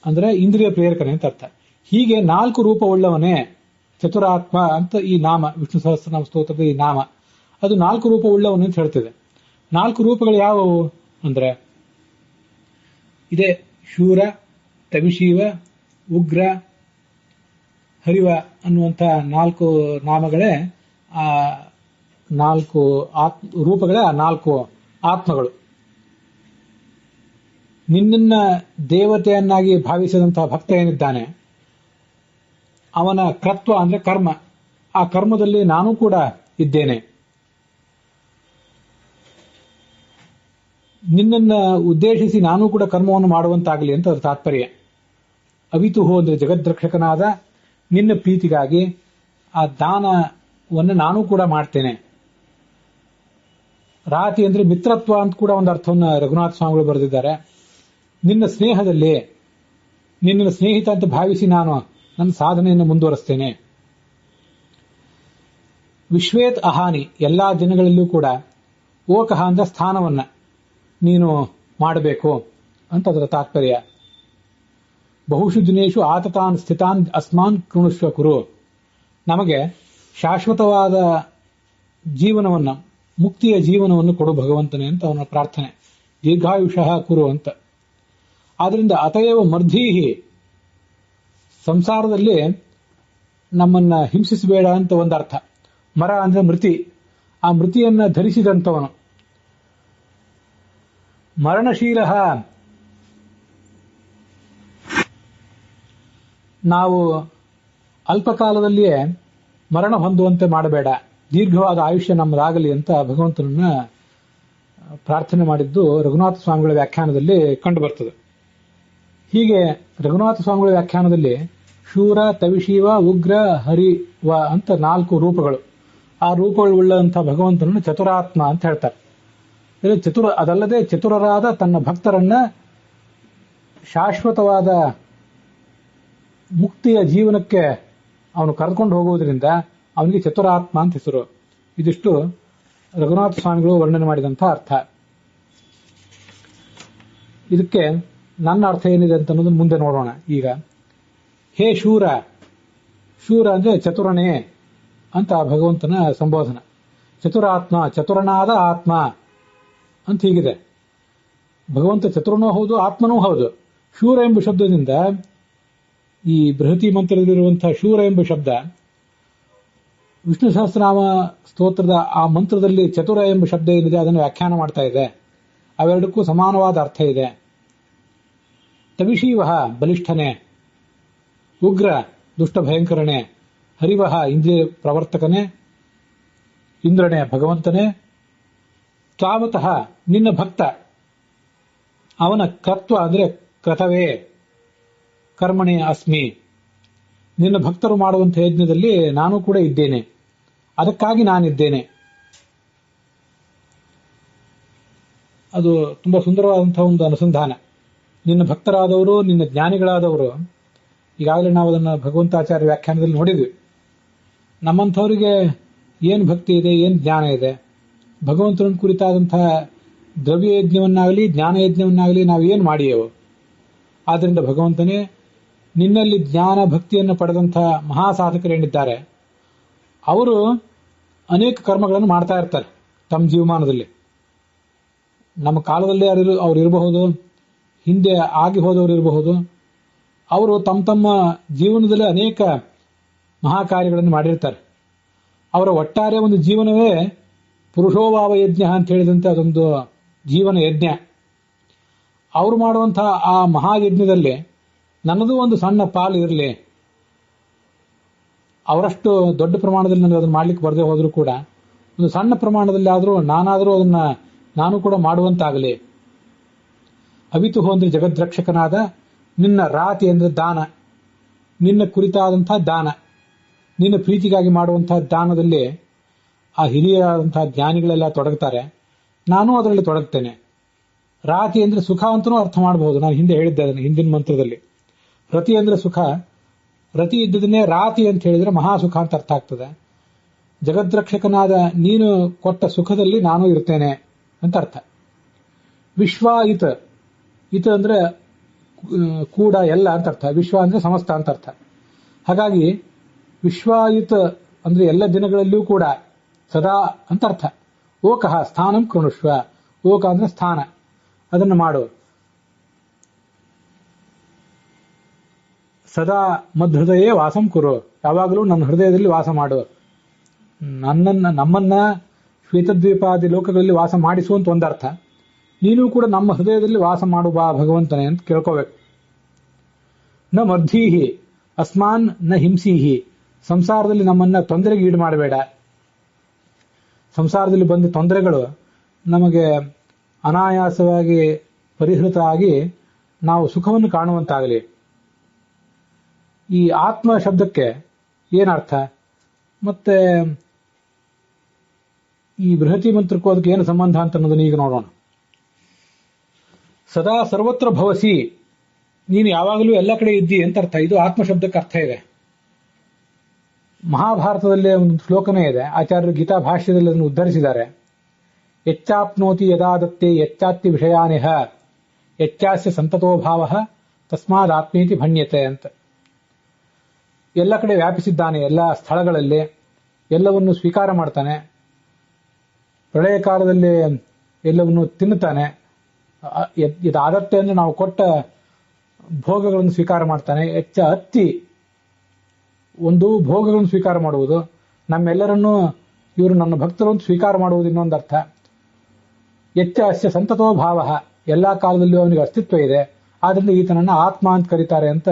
ಅಂದ್ರೆ ಇಂದ್ರಿಯ ಪ್ರೇರಕನೇ ಅಂತ ಅರ್ಥ. ಹೀಗೆ 4 ರೂಪವುಳ್ಳವನೇ ಚತುರಾತ್ಮ ಅಂತ ಈ ನಾಮ, ವಿಷ್ಣು ಸಹಸ್ರನಾಮ ಸ್ತೋತ್ರದ ಈ ನಾಮ, ಅದು 4 ರೂಪವುಳ್ಳವನೇ ಅಂತ ಹೇಳ್ತಿದೆ. 4 ರೂಪಗಳು ಯಾವುವು ಅಂದ್ರೆ ಇದೇ ಶೂರ, ತವಿಶೀವ, ಉಗ್ರ, ಹರಿವ ಅನ್ನುವಂಥ 4 ನಾಮಗಳೇ ಆ 4 ರೂಪಗಳೇ ಆ 4 ಆತ್ಮಗಳು. ನಿನ್ನನ್ನ ದೇವತೆಯನ್ನಾಗಿ ಭಾವಿಸಿದಂತಹ ಭಕ್ತ ಏನಿದ್ದಾನೆ ಅವನ ಕರ್ತ್ವ ಅಂದ್ರೆ ಕರ್ಮ, ಆ ಕರ್ಮದಲ್ಲಿ ನಾನು ಕೂಡ ಇದ್ದೇನೆ. ನಿನ್ನನ್ನ ಉದ್ದೇಶಿಸಿ ನಾನು ಕೂಡ ಕರ್ಮವನ್ನು ಮಾಡುವಂತಾಗಲಿ ಅಂತ ಅದರ ತಾತ್ಪರ್ಯ. ಅವಿತುಹೋ ಅಂದ್ರೆ ಜಗದ್ರಕ್ಷಕನಾದ ನಿನ್ನ ಪ್ರೀತಿಗಾಗಿ ಆ ದಾನವನ್ನು ನಾನು ಕೂಡ ಮಾಡ್ತೇನೆ. ರಾತಿ ಅಂದ್ರೆ ಮಿತ್ರತ್ವ ಅಂತ ಕೂಡ ಒಂದು ಅರ್ಥವನ್ನು ರಘುನಾಥ ಸ್ವಾಮಿಗಳು ಬರೆದಿದ್ದಾರೆ. ನಿನ್ನ ಸ್ನೇಹದಲ್ಲಿ ನಿನ್ನ ಸ್ನೇಹಿತ ಅಂತ ಭಾವಿಸಿ ನಾನು ನನ್ನ ಸಾಧನೆಯನ್ನು ಮುಂದುವರಿಸ್ತೇನೆ. ವಿಶ್ವೇತ್ ಅಹಾನಿ, ಎಲ್ಲಾ ದಿನಗಳಲ್ಲೂ ಕೂಡ ಓಕಹ ಅಂದ್ರೆ ಸ್ಥಾನವನ್ನ ನೀನು ಮಾಡಬೇಕು ಅಂತ ಅದರ ತಾತ್ಪರ್ಯ. ಬಹುಶು ದಿನೇಶು ಆತತಾನ್ ಸ್ಥಿತಾನ್ ಅಸ್ಮಾನ್ ಕೃಣುಷ್ವ ಕುರು, ನಮಗೆ ಶಾಶ್ವತವಾದ ಜೀವನವನ್ನ, ಮುಕ್ತಿಯ ಜೀವನವನ್ನು ಕೊಡು ಭಗವಂತನೇ ಅಂತ ಅವನ ಪ್ರಾರ್ಥನೆ. ದೀರ್ಘಾಯುಷಃ ಕುರು ಅಂತ. ಆದ್ರಿಂದ ಅತಯವ ಮರ್ಧೀಹಿ, ಸಂಸಾರದಲ್ಲಿ ನಮ್ಮನ್ನ ಹಿಂಸಿಸಬೇಡ ಅಂತ ಒಂದರ್ಥ. ಮರ ಅಂದ್ರೆ ಮೃತಿ, ಆ ಮೃತಿಯನ್ನ ಧರಿಸಿದಂಥವನು. ಮರಣಶೀಲ, ನಾವು ಅಲ್ಪಕಾಲದಲ್ಲಿಯೇ ಮರಣ ಹೊಂದುವಂತೆ ಮಾಡಬೇಡ, ದೀರ್ಘವಾದ ಆಯುಷ್ಯ ನಮ್ಮದಾಗಲಿ ಅಂತ ಭಗವಂತನನ್ನ ಪ್ರಾರ್ಥನೆ ಮಾಡಿದ್ದು ರಘುನಾಥ ಸ್ವಾಮಿಗಳ ವ್ಯಾಖ್ಯಾನದಲ್ಲಿ ಕಂಡು ಬರ್ತದೆ. ಹೀಗೆ ರಘುನಾಥ ಸ್ವಾಮಿಗಳ ವ್ಯಾಖ್ಯಾನದಲ್ಲಿ ಶೂರ, ತವಿಶೀವ, ಉಗ್ರ, ಹರಿವ ಅಂತ 4 ರೂಪಗಳು, ಆ ರೂಪಗಳುಳ್ಳಂತಹ ಭಗವಂತನನ್ನು ಚತುರಾತ್ಮ ಅಂತ ಹೇಳ್ತಾರೆ. ಅದಲ್ಲದೆ ಚತುರರಾದ ತನ್ನ ಭಕ್ತರನ್ನ ಶಾಶ್ವತವಾದ ಮುಕ್ತಿಯ ಜೀವನಕ್ಕೆ ಅವನು ಕರೆದುಕೊಂಡು ಹೋಗುವುದರಿಂದ ಅವನಿಗೆ ಚತುರಾತ್ಮ ಅಂತ ಹೆಸರು. ಇದಿಷ್ಟು ರಘುನಾಥ ಸ್ವಾಮಿಗಳು ವರ್ಣನೆ ಮಾಡಿದಂತಹ ಅರ್ಥ. ಇದಕ್ಕೆ ನನ್ನ ಅರ್ಥ ಏನಿದೆ ಅಂತ ಅನ್ನೋದನ್ನು ಮುಂದೆ ನೋಡೋಣ. ಈಗ ಹೇ ಶೂರ, ಶೂರ ಅಂದ್ರೆ ಚತುರನೇ ಅಂತ ಭಗವಂತನ ಸಂಬೋಧನ. ಚತುರಾತ್ಮ, ಚತುರನಾದ ಆತ್ಮ ಅಂತ ಹೀಗಿದೆ. ಭಗವಂತ ಚತುರನೂ ಹೌದು, ಆತ್ಮನೂ ಹೌದು. ಶೂರ ಎಂಬ ಶಬ್ದದಿಂದ, ಈ ಬೃಹತಿ ಮಂತ್ರದಲ್ಲಿರುವಂತಹ ಶೂರ ಎಂಬ ಶಬ್ದ ವಿಷ್ಣು ಸಹಸ್ರನಾಮ ಸ್ತೋತ್ರದ ಆ ಮಂತ್ರದಲ್ಲಿ ಚತುರ ಎಂಬ ಶಬ್ದ ಏನಿದೆ ಅದನ್ನು ವ್ಯಾಖ್ಯಾನ ಮಾಡ್ತಾ ಇದೆ. ಅವೆರಡಕ್ಕೂ ಸಮಾನವಾದ ಅರ್ಥ ಇದೆ. ತವಿಶೀವಹ ಬಲಿಷ್ಠನೇ, ಉಗ್ರ ದುಷ್ಟ ಭಯಂಕರನೇ, ಹರಿವಹ ಇಂದ್ರಿಯ ಪ್ರವರ್ತಕನೇ, ಇಂದ್ರನೇ ಭಗವಂತನೇ, ತ್ವಾವತಃ ನಿನ್ನ ಭಕ್ತ, ಅವನ ಕರ್ತ್ವ ಅಂದ್ರೆ ಕ್ರತವೇ, ಕರ್ಮಣೆ ಅಸ್ಮಿ, ನಿನ್ನ ಭಕ್ತರು ಮಾಡುವಂತಹ ಯಜ್ಞದಲ್ಲಿ ನಾನು ಕೂಡ ಇದ್ದೇನೆ, ಅದಕ್ಕಾಗಿ ನಾನಿದ್ದೇನೆ. ಅದು ತುಂಬಾ ಸುಂದರವಾದಂತಹ ಒಂದು ಅನುಸಂಧಾನ. ನಿನ್ನ ಭಕ್ತರಾದವರು, ನಿನ್ನ ಜ್ಞಾನಿಗಳಾದವರು, ಈಗಾಗಲೇ ನಾವು ಅದನ್ನು ಭಗವಂತಾಚಾರ್ಯ ವ್ಯಾಖ್ಯಾನದಲ್ಲಿ ನೋಡಿದ್ವಿ. ನಮ್ಮಂಥವರಿಗೆ ಏನು ಭಕ್ತಿ ಇದೆ, ಏನು ಜ್ಞಾನ ಇದೆ, ಭಗವಂತನ ಕುರಿತಾದಂತಹ ದ್ರವ್ಯ ಯಜ್ಞವನ್ನಾಗಲಿ ಜ್ಞಾನ ಯಜ್ಞವನ್ನಾಗಲಿ ನಾವೇನು ಮಾಡಿಯೇವು. ಆದ್ದರಿಂದ ಭಗವಂತನೇ, ನಿನ್ನಲ್ಲಿ ಜ್ಞಾನ ಭಕ್ತಿಯನ್ನು ಪಡೆದಂತಹ ಮಹಾಸಾಧಕರೇನಿದ್ದಾರೆ ಅವರು ಅನೇಕ ಕರ್ಮಗಳನ್ನು ಮಾಡ್ತಾ ಇರ್ತಾರೆ ತಮ್ಮ ಜೀವಮಾನದಲ್ಲಿ. ನಮ್ಮ ಕಾಲದಲ್ಲೇ ಅವ್ರು ಇರಬಹುದು, ಹಿಂದೆ ಆಗಿ ಹೋದವರು ಇರಬಹುದು. ಅವರು ತಮ್ಮ ಜೀವನದಲ್ಲಿ ಅನೇಕ ಮಹಾಕಾರ್ಯಗಳನ್ನು ಮಾಡಿರ್ತಾರೆ. ಅವರ ಒಟ್ಟಾರೆ ಒಂದು ಜೀವನವೇ ಪುರುಷೋಭಾವ ಯಜ್ಞ ಅಂತ ಹೇಳಿದಂತೆ ಅದೊಂದು ಜೀವನ ಯಜ್ಞ. ಅವರು ಮಾಡುವಂತಹ ಆ ಮಹಾಯಜ್ಞದಲ್ಲಿ ನನ್ನದು ಒಂದು ಸಣ್ಣ ಪಾಲು ಇರಲಿ, ಅವರಷ್ಟು ದೊಡ್ಡ ಪ್ರಮಾಣದಲ್ಲಿ ನನಗೆ ಅದನ್ನು ಮಾಡ್ಲಿಕ್ಕೆ ಬರದೇ ಹೋದರೂ ಕೂಡ ಒಂದು ಸಣ್ಣ ಪ್ರಮಾಣದಲ್ಲಿ ಆದರೂ ಅದನ್ನ ನಾನು ಕೂಡ ಮಾಡುವಂತಾಗಲಿ. ಅವಿತುಹು ಅಂದ್ರೆ ಜಗದ್ರಕ್ಷಕನಾದ ನಿನ್ನ ರಾತಿ ಅಂದ್ರೆ ದಾನ, ನಿನ್ನ ಕುರಿತಾದಂತಹ ದಾನ, ನಿನ್ನ ಪ್ರೀತಿಗಾಗಿ ಮಾಡುವಂತಹ ದಾನದಲ್ಲಿ ಆ ಹಿರಿಯರಾದಂತಹ ಜ್ಞಾನಿಗಳೆಲ್ಲ ತೊಡಗ್ತಾರೆ, ನಾನು ಅದರಲ್ಲಿ ತೊಡಗ್ತೇನೆ. ರಾತಿ ಅಂದ್ರೆ ಸುಖ ಅಂತನೂ ಅರ್ಥ ಮಾಡಬಹುದು. ನಾನು ಹಿಂದೆ ಹೇಳಿದ್ದೆ ಅದನ್ನು ಹಿಂದಿನ ಮಂತ್ರದಲ್ಲಿ. ರತಿ ಅಂದ್ರೆ ಸುಖ, ರತಿ ಇದ್ದದನ್ನೇ ರಾತಿ ಅಂತ ಹೇಳಿದ್ರೆ ಮಹಾಸುಖ ಅಂತ ಅರ್ಥ ಆಗ್ತದೆ. ಜಗದ್ರಕ್ಷಕನಾದ ನೀನು ಕೊಟ್ಟ ಸುಖದಲ್ಲಿ ನಾನು ಇರ್ತೇನೆ ಅಂತ ಅರ್ಥ. ವಿಶ್ವಾಯಿತ, ಇತ ಅಂದ್ರೆ ಕೂಡ ಎಲ್ಲ ಅಂತ ಅರ್ಥ. ವಿಶ್ವ ಅಂದ್ರೆ ಸಮಸ್ತ ಅಂತ ಅರ್ಥ. ಹಾಗಾಗಿ ವಿಶ್ವಾಯುತ ಅಂದ್ರೆ ಎಲ್ಲ ದಿನಗಳಲ್ಲಿಯೂ ಕೂಡ ಸದಾ ಅಂತ ಅರ್ಥ. ಓಕಃ ಸ್ಥಾನಂ ಕೃಣುಷ್ವ, ಓಕ ಅಂದ್ರೆ ಸ್ಥಾನ, ಅದನ್ನು ಮಾಡು. ಸದಾ ಮಧ್ಹೃದಯೇ ವಾಸಂ ಕುರು, ಯಾವಾಗಲೂ ನನ್ನ ಹೃದಯದಲ್ಲಿ ವಾಸ ಮಾಡು. ನಮ್ಮನ್ನ ಶ್ವೇತದ್ವೀಪಾದಿ ಲೋಕಗಳಲ್ಲಿ ವಾಸ ಮಾಡಿಸು ಅಂತ ಒಂದರ್ಥ. ನೀನು ಕೂಡ ನಮ್ಮ ಹೃದಯದಲ್ಲಿ ವಾಸ ಮಾಡು ಬಾ ಭಗವಂತನೇ ಅಂತ ಕೇಳ್ಕೋಬೇಕು. ನ ಮರ್ಧೀಹಿ ಅಸ್ಮಾನ್ ನ ಹಿಂಸೀಹಿ, ಸಂಸಾರದಲ್ಲಿ ನಮ್ಮನ್ನ ತೊಂದರೆಗೆ ಈಡು ಮಾಡಬೇಡ. ಸಂಸಾರದಲ್ಲಿ ಬಂದ ತೊಂದರೆಗಳು ನಮಗೆ ಅನಾಯಾಸವಾಗಿ ಪರಿಹೃತ ಆಗಿ ನಾವು ಸುಖವನ್ನು ಕಾಣುವಂತಾಗಲಿ. ಈ ಆತ್ಮ ಶಬ್ದಕ್ಕೆ ಏನರ್ಥ, ಮತ್ತೆ ಈ ಬೃಹತಿ ಮಂತ್ರಕ್ಕೂ ಅದಕ್ಕೆ ಏನು ಸಂಬಂಧ ಅಂತ ಅನ್ನೋದನ್ನ ಈಗ ನೋಡೋಣ. ಸದಾ ಸರ್ವತ್ರ ಭವಸಿ, ನೀನು ಯಾವಾಗಲೂ ಎಲ್ಲ ಕಡೆ ಇದ್ದಿ ಅಂತ ಅರ್ಥ. ಇದು ಆತ್ಮ ಶಬ್ದಕ್ಕೆ ಅರ್ಥ ಇದೆ. ಮಹಾಭಾರತದಲ್ಲೇ ಒಂದು ಶ್ಲೋಕನೇ ಇದೆ, ಆಚಾರ್ಯರು ಗೀತಾ ಭಾಷ್ಯದಲ್ಲಿ ಅದನ್ನು ಉದ್ಧರಿಸಿದ್ದಾರೆ. ಯಚ್ಚಾಪ್ನೋತಿ ಯದಾದತ್ತೆ ಯಚ್ಚಾತ್ತಿ ವಿಷಯಾನಿಹ ಯಚ್ಚಾಸ್ಯ ಸಂತತೋಭಾವ ತಸ್ಮಾದಾತ್ಮೀತಿ ಭಣ್ಯತೆ ಅಂತ. ಎಲ್ಲ ಕಡೆ ವ್ಯಾಪಿಸಿದ್ದಾನೆ, ಎಲ್ಲ ಸ್ಥಳಗಳಲ್ಲಿ ಎಲ್ಲವನ್ನು ಸ್ವೀಕಾರ ಮಾಡ್ತಾನೆ. ಪ್ರಳಯ ಕಾಲದಲ್ಲಿ ಎಲ್ಲವನ್ನು ತಿನ್ನುತ್ತಾನೆ. ಇದಾದತ್ತೆ ಅಂದ್ರೆ ನಾವು ಕೊಟ್ಟ ಭೋಗಗಳನ್ನು ಸ್ವೀಕಾರ ಮಾಡ್ತಾನೆ. ಹೆಚ್ಚ ಹತ್ತಿ ಒಂದು ಭೋಗಗಳನ್ನು ಸ್ವೀಕಾರ ಮಾಡುವುದು, ನಮ್ಮೆಲ್ಲರನ್ನೂ ಇವರು ನನ್ನ ಭಕ್ತರು ಅಂತ ಸ್ವೀಕಾರ ಮಾಡುವುದು ಇನ್ನೊಂದು ಅರ್ಥ. ಹೆಚ್ಚ ಅಸ್ಯ ಸಂತತೋ ಭಾವ, ಎಲ್ಲಾ ಕಾಲದಲ್ಲಿಯೂ ಅವನಿಗೆ ಅಸ್ತಿತ್ವ ಇದೆ, ಆದ್ರಿಂದ ಈತನನ್ನ ಆತ್ಮ ಅಂತ ಕರೀತಾರೆ ಅಂತ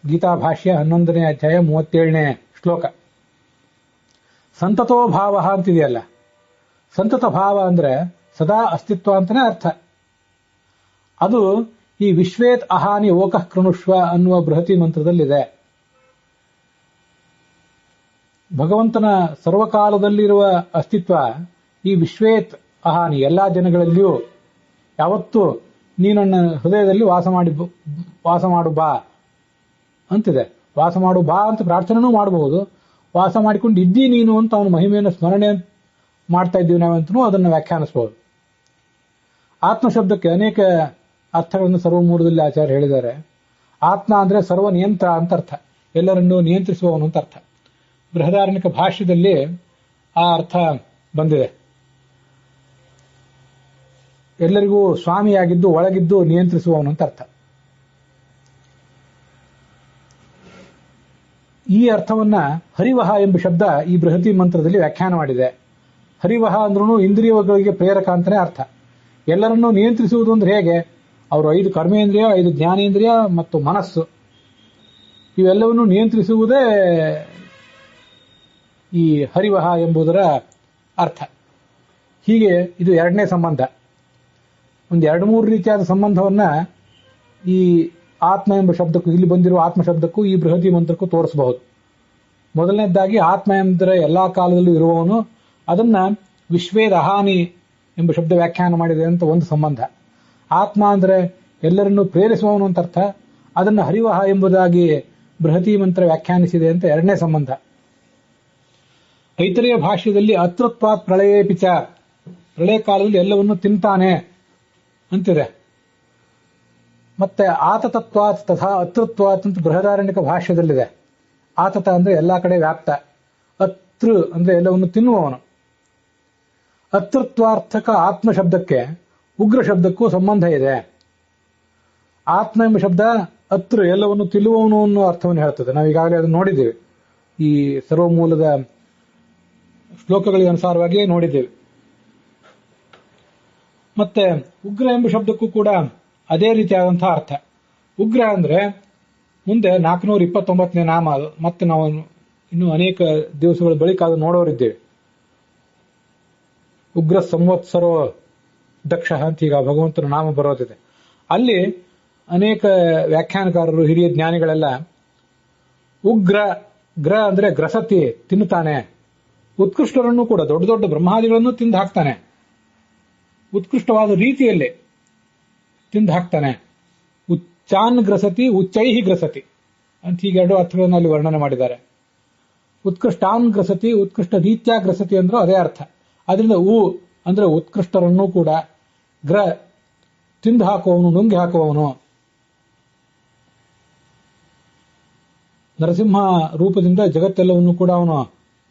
ಗೀತಾ ಭಾಷ್ಯ 11ನೇ ಅಧ್ಯಾಯ 37ನೇ ಶ್ಲೋಕ. ಸಂತತೋ ಭಾವ ಅಂತಿದೆಯಲ್ಲ, ಸಂತತ ಭಾವ ಅಂದ್ರೆ ಸದಾ ಅಸ್ತಿತ್ವ ಅಂತಾನೆ ಅರ್ಥ. ಅದು ಈ ವಿಶ್ವೇತ್ ಅಹಾನಿ ಓಕಃ ಕೃಣುಷ್ವ ಅನ್ನುವ ಬೃಹತಿ ಮಂತ್ರದಲ್ಲಿದೆ. ಭಗವಂತನ ಸರ್ವಕಾಲದಲ್ಲಿರುವ ಅಸ್ತಿತ್ವ ಈ ವಿಶ್ವೇತ್ ಅಹಾನಿ, ಎಲ್ಲಾ ಜನಗಳಲ್ಲಿಯೂ ಯಾವತ್ತೂ ನೀನನ್ನ ಹೃದಯದಲ್ಲಿ ವಾಸ ಮಾಡು ಬಾ ಅಂತಿದೆ. ವಾಸ ಮಾಡು ಬಾ ಅಂತ ಪ್ರಾರ್ಥನೆನೂ ಮಾಡಬಹುದು. ವಾಸ ಮಾಡಿಕೊಂಡು ಇದ್ದೀ ನೀನು ಅಂತ ಅವನ ಮಹಿಮೆಯನ್ನು ಸ್ಮರಣೆ ಮಾಡ್ತಾ ಇದ್ದೀವಿ ನಾವಂತನೂ ಅದನ್ನು ವ್ಯಾಖ್ಯಾನಿಸಬಹುದು. ಆತ್ಮ ಶಬ್ದಕ್ಕೆ ಅನೇಕ ಅರ್ಥಗಳನ್ನು ಸರ್ವಮೂಲದಲ್ಲಿ ಆಚಾರ್ಯ ಹೇಳಿದ್ದಾರೆ. ಆತ್ಮ ಅಂದ್ರೆ ಸರ್ವ ನಿಯಂತ್ರ ಅಂತ ಅರ್ಥ, ಎಲ್ಲರನ್ನೂ ನಿಯಂತ್ರಿಸುವವನು ಅಂತ ಅರ್ಥ. ಬೃಹದಾರಣ್ಯಕ ಭಾಷ್ಯದಲ್ಲಿ ಆ ಅರ್ಥ ಬಂದಿದೆ. ಎಲ್ಲರಿಗೂ ಸ್ವಾಮಿಯಾಗಿದ್ದು ಒಳಗಿದ್ದು ನಿಯಂತ್ರಿಸುವವನು ಅಂತ ಅರ್ಥ. ಈ ಅರ್ಥವನ್ನ ಹರಿವಹ ಎಂಬ ಶಬ್ದ ಈ ಬೃಹತಿ ಮಂತ್ರದಲ್ಲಿ ವ್ಯಾಖ್ಯಾನ ಮಾಡಿದೆ. ಹರಿವಹ ಅಂದ್ರೂ ಇಂದ್ರಿಯಗಳಿಗೆ ಪ್ರೇರಕ ಅಂತಾನೆ ಅರ್ಥ. ಎಲ್ಲರನ್ನೂ ನಿಯಂತ್ರಿಸುವುದು ಅಂದ್ರೆ ಹೇಗೆ? ಅವರು 5 ಕರ್ಮೇಂದ್ರಿಯ, 5 ಜ್ಞಾನೇಂದ್ರಿಯ ಮತ್ತು ಮನಸ್ಸು, ಇವೆಲ್ಲವನ್ನು ನಿಯಂತ್ರಿಸುವುದೇ ಈ ಹರಿವಹ ಎಂಬುದರ ಅರ್ಥ. ಹೀಗೆ ಇದು ಎರಡನೇ ಸಂಬಂಧ. ಒಂದು 2-3 ರೀತಿಯಾದ ಸಂಬಂಧವನ್ನ ಈ ಆತ್ಮ ಎಂಬ ಶಬ್ದಕ್ಕೂ, ಇಲ್ಲಿ ಬಂದಿರುವ ಆತ್ಮ ಶಬ್ದಕ್ಕೂ ಈ ಬೃಹತಿ ಮಂತ್ರಕ್ಕೂ ತೋರಿಸಬಹುದು. ಮೊದಲನೇದಾಗಿ ಆತ್ಮ ಎಂದರೆ ಎಲ್ಲಾ ಕಾಲದಲ್ಲೂ ಇರುವವನು, ಅದನ್ನ ವಿಶ್ವೇದ ಅಹಾನಿ ಎಂಬ ಶಬ್ದ ವ್ಯಾಖ್ಯಾನ ಮಾಡಿದೆ ಅಂತ ಒಂದು ಸಂಬಂಧ. ಆತ್ಮ ಅಂದ್ರೆ ಎಲ್ಲರನ್ನೂ ಪ್ರೇರಿಸುವವನು ಅಂತ ಅರ್ಥ. ಅದನ್ನು ಹರಿವಹ ಎಂಬುದಾಗಿ ಬೃಹತಿ ಮಂತ್ರ ವ್ಯಾಖ್ಯಾನಿಸಿದೆ ಅಂತ ಎರಡನೇ ಸಂಬಂಧ. ಐತರೆಯ ಭಾಷ್ಯದಲ್ಲಿ ಅತೃತ್ವಾತ್ ಪ್ರಳಯೇಪಿಚ, ಪ್ರಳಯ ಕಾಲದಲ್ಲಿ ಎಲ್ಲವನ್ನೂ ತಿಂತಾನೆ ಅಂತಿದೆ. ಮತ್ತೆ ಆತತತ್ವಾತ್ ತಥಾ ಅತೃತ್ವಾತ್ ಅಂತ ಬೃಹದಾರಣ್ಯಕ ಭಾಷ್ಯದಲ್ಲಿದೆ. ಆತತ ಅಂದ್ರೆ ಎಲ್ಲಾ ಕಡೆ ವ್ಯಾಪ್ತ, ಅತೃ ಅಂದ್ರೆ ಎಲ್ಲವನ್ನು ತಿನ್ನುವವನು. ಅತೃತ್ವಾರ್ಥಕ ಆತ್ಮ ಶಬ್ದಕ್ಕೆ ಉಗ್ರ ಶಬ್ದಕ್ಕೂ ಸಂಬಂಧ ಇದೆ. ಆತ್ಮ ಎಂಬ ಶಬ್ದ ಅತೃ ಎಲ್ಲವನ್ನು ತಿನ್ನುವವನು ಅನ್ನೋ ಅರ್ಥವನ್ನು ಹೇಳ್ತದೆ. ನಾವು ಈಗಾಗಲೇ ಅದನ್ನು ನೋಡಿದ್ದೇವೆ, ಈ ಸರ್ವಮೂಲದ ಶ್ಲೋಕಗಳಿಗೆ ಅನುಸಾರವಾಗಿ ನೋಡಿದ್ದೇವೆ. ಮತ್ತೆ ಉಗ್ರ ಎಂಬ ಶಬ್ದಕ್ಕೂ ಕೂಡ ಅದೇ ರೀತಿಯಾದಂತಹ ಅರ್ಥ. ಉಗ್ರ ಅಂದ್ರೆ ಮುಂದೆ 429ನೇ ನಾಮ ಅದು. ಮತ್ತೆ ನಾವು ಇನ್ನು ಅನೇಕ ದಿವಸಗಳ ಬಳಿಕ ಅದು ನೋಡೋರಿದ್ದೇವೆ. ಉಗ್ರ ಸಂವತ್ಸರೋ ದಕ್ಷ ಅಂತ ಈಗ ಭಗವಂತನ ನಾಮ ಬರೋದಿದೆ. ಅಲ್ಲಿ ಅನೇಕ ವ್ಯಾಖ್ಯಾನಕಾರರು, ಹಿರಿಯ ಜ್ಞಾನಿಗಳೆಲ್ಲ ಉಗ್ರ, ಗ್ರ ಅಂದ್ರೆ ಗ್ರಸತಿ, ತಿನ್ನುತ್ತಾನೆ. ಉತ್ಕೃಷ್ಟರನ್ನು ಕೂಡ ದೊಡ್ಡ ದೊಡ್ಡ ಬ್ರಹ್ಮಾದಿಗಳನ್ನು ತಿಂದು ಹಾಕ್ತಾನೆ, ಉತ್ಕೃಷ್ಟವಾದ ರೀತಿಯಲ್ಲಿ ತಿಂದು ಹಾಕ್ತಾನೆ. ಉಚ್ಚಾನ್ ಗ್ರಸತಿ, ಉಚ್ಚೈಹಿ ಗ್ರಸತಿ ಅಂತ ಹೀಗೆ ಎರಡು ಅರ್ಥಗಳನ್ನು ಅಲ್ಲಿ ವರ್ಣನೆ ಮಾಡಿದ್ದಾರೆ. ಉತ್ಕೃಷ್ಟಾನ್ ಗ್ರಸತಿ, ಉತ್ಕೃಷ್ಟ ರೀತ್ಯ ಗ್ರಸತಿ ಅಂದ್ರೂ ಅದೇ ಅರ್ಥ. ಅದರಿಂದ ಅಂದ್ರೆ ಉತ್ಕೃಷ್ಟರನ್ನೂ ಕೂಡ, ಗ್ರ ತಿಂದು ಹಾಕುವವನು, ನುಂಗಿ ಹಾಕುವವನು. ನರಸಿಂಹ ರೂಪದಿಂದ ಜಗತ್ತೆಲ್ಲವನ್ನು ಕೂಡ ಅವನು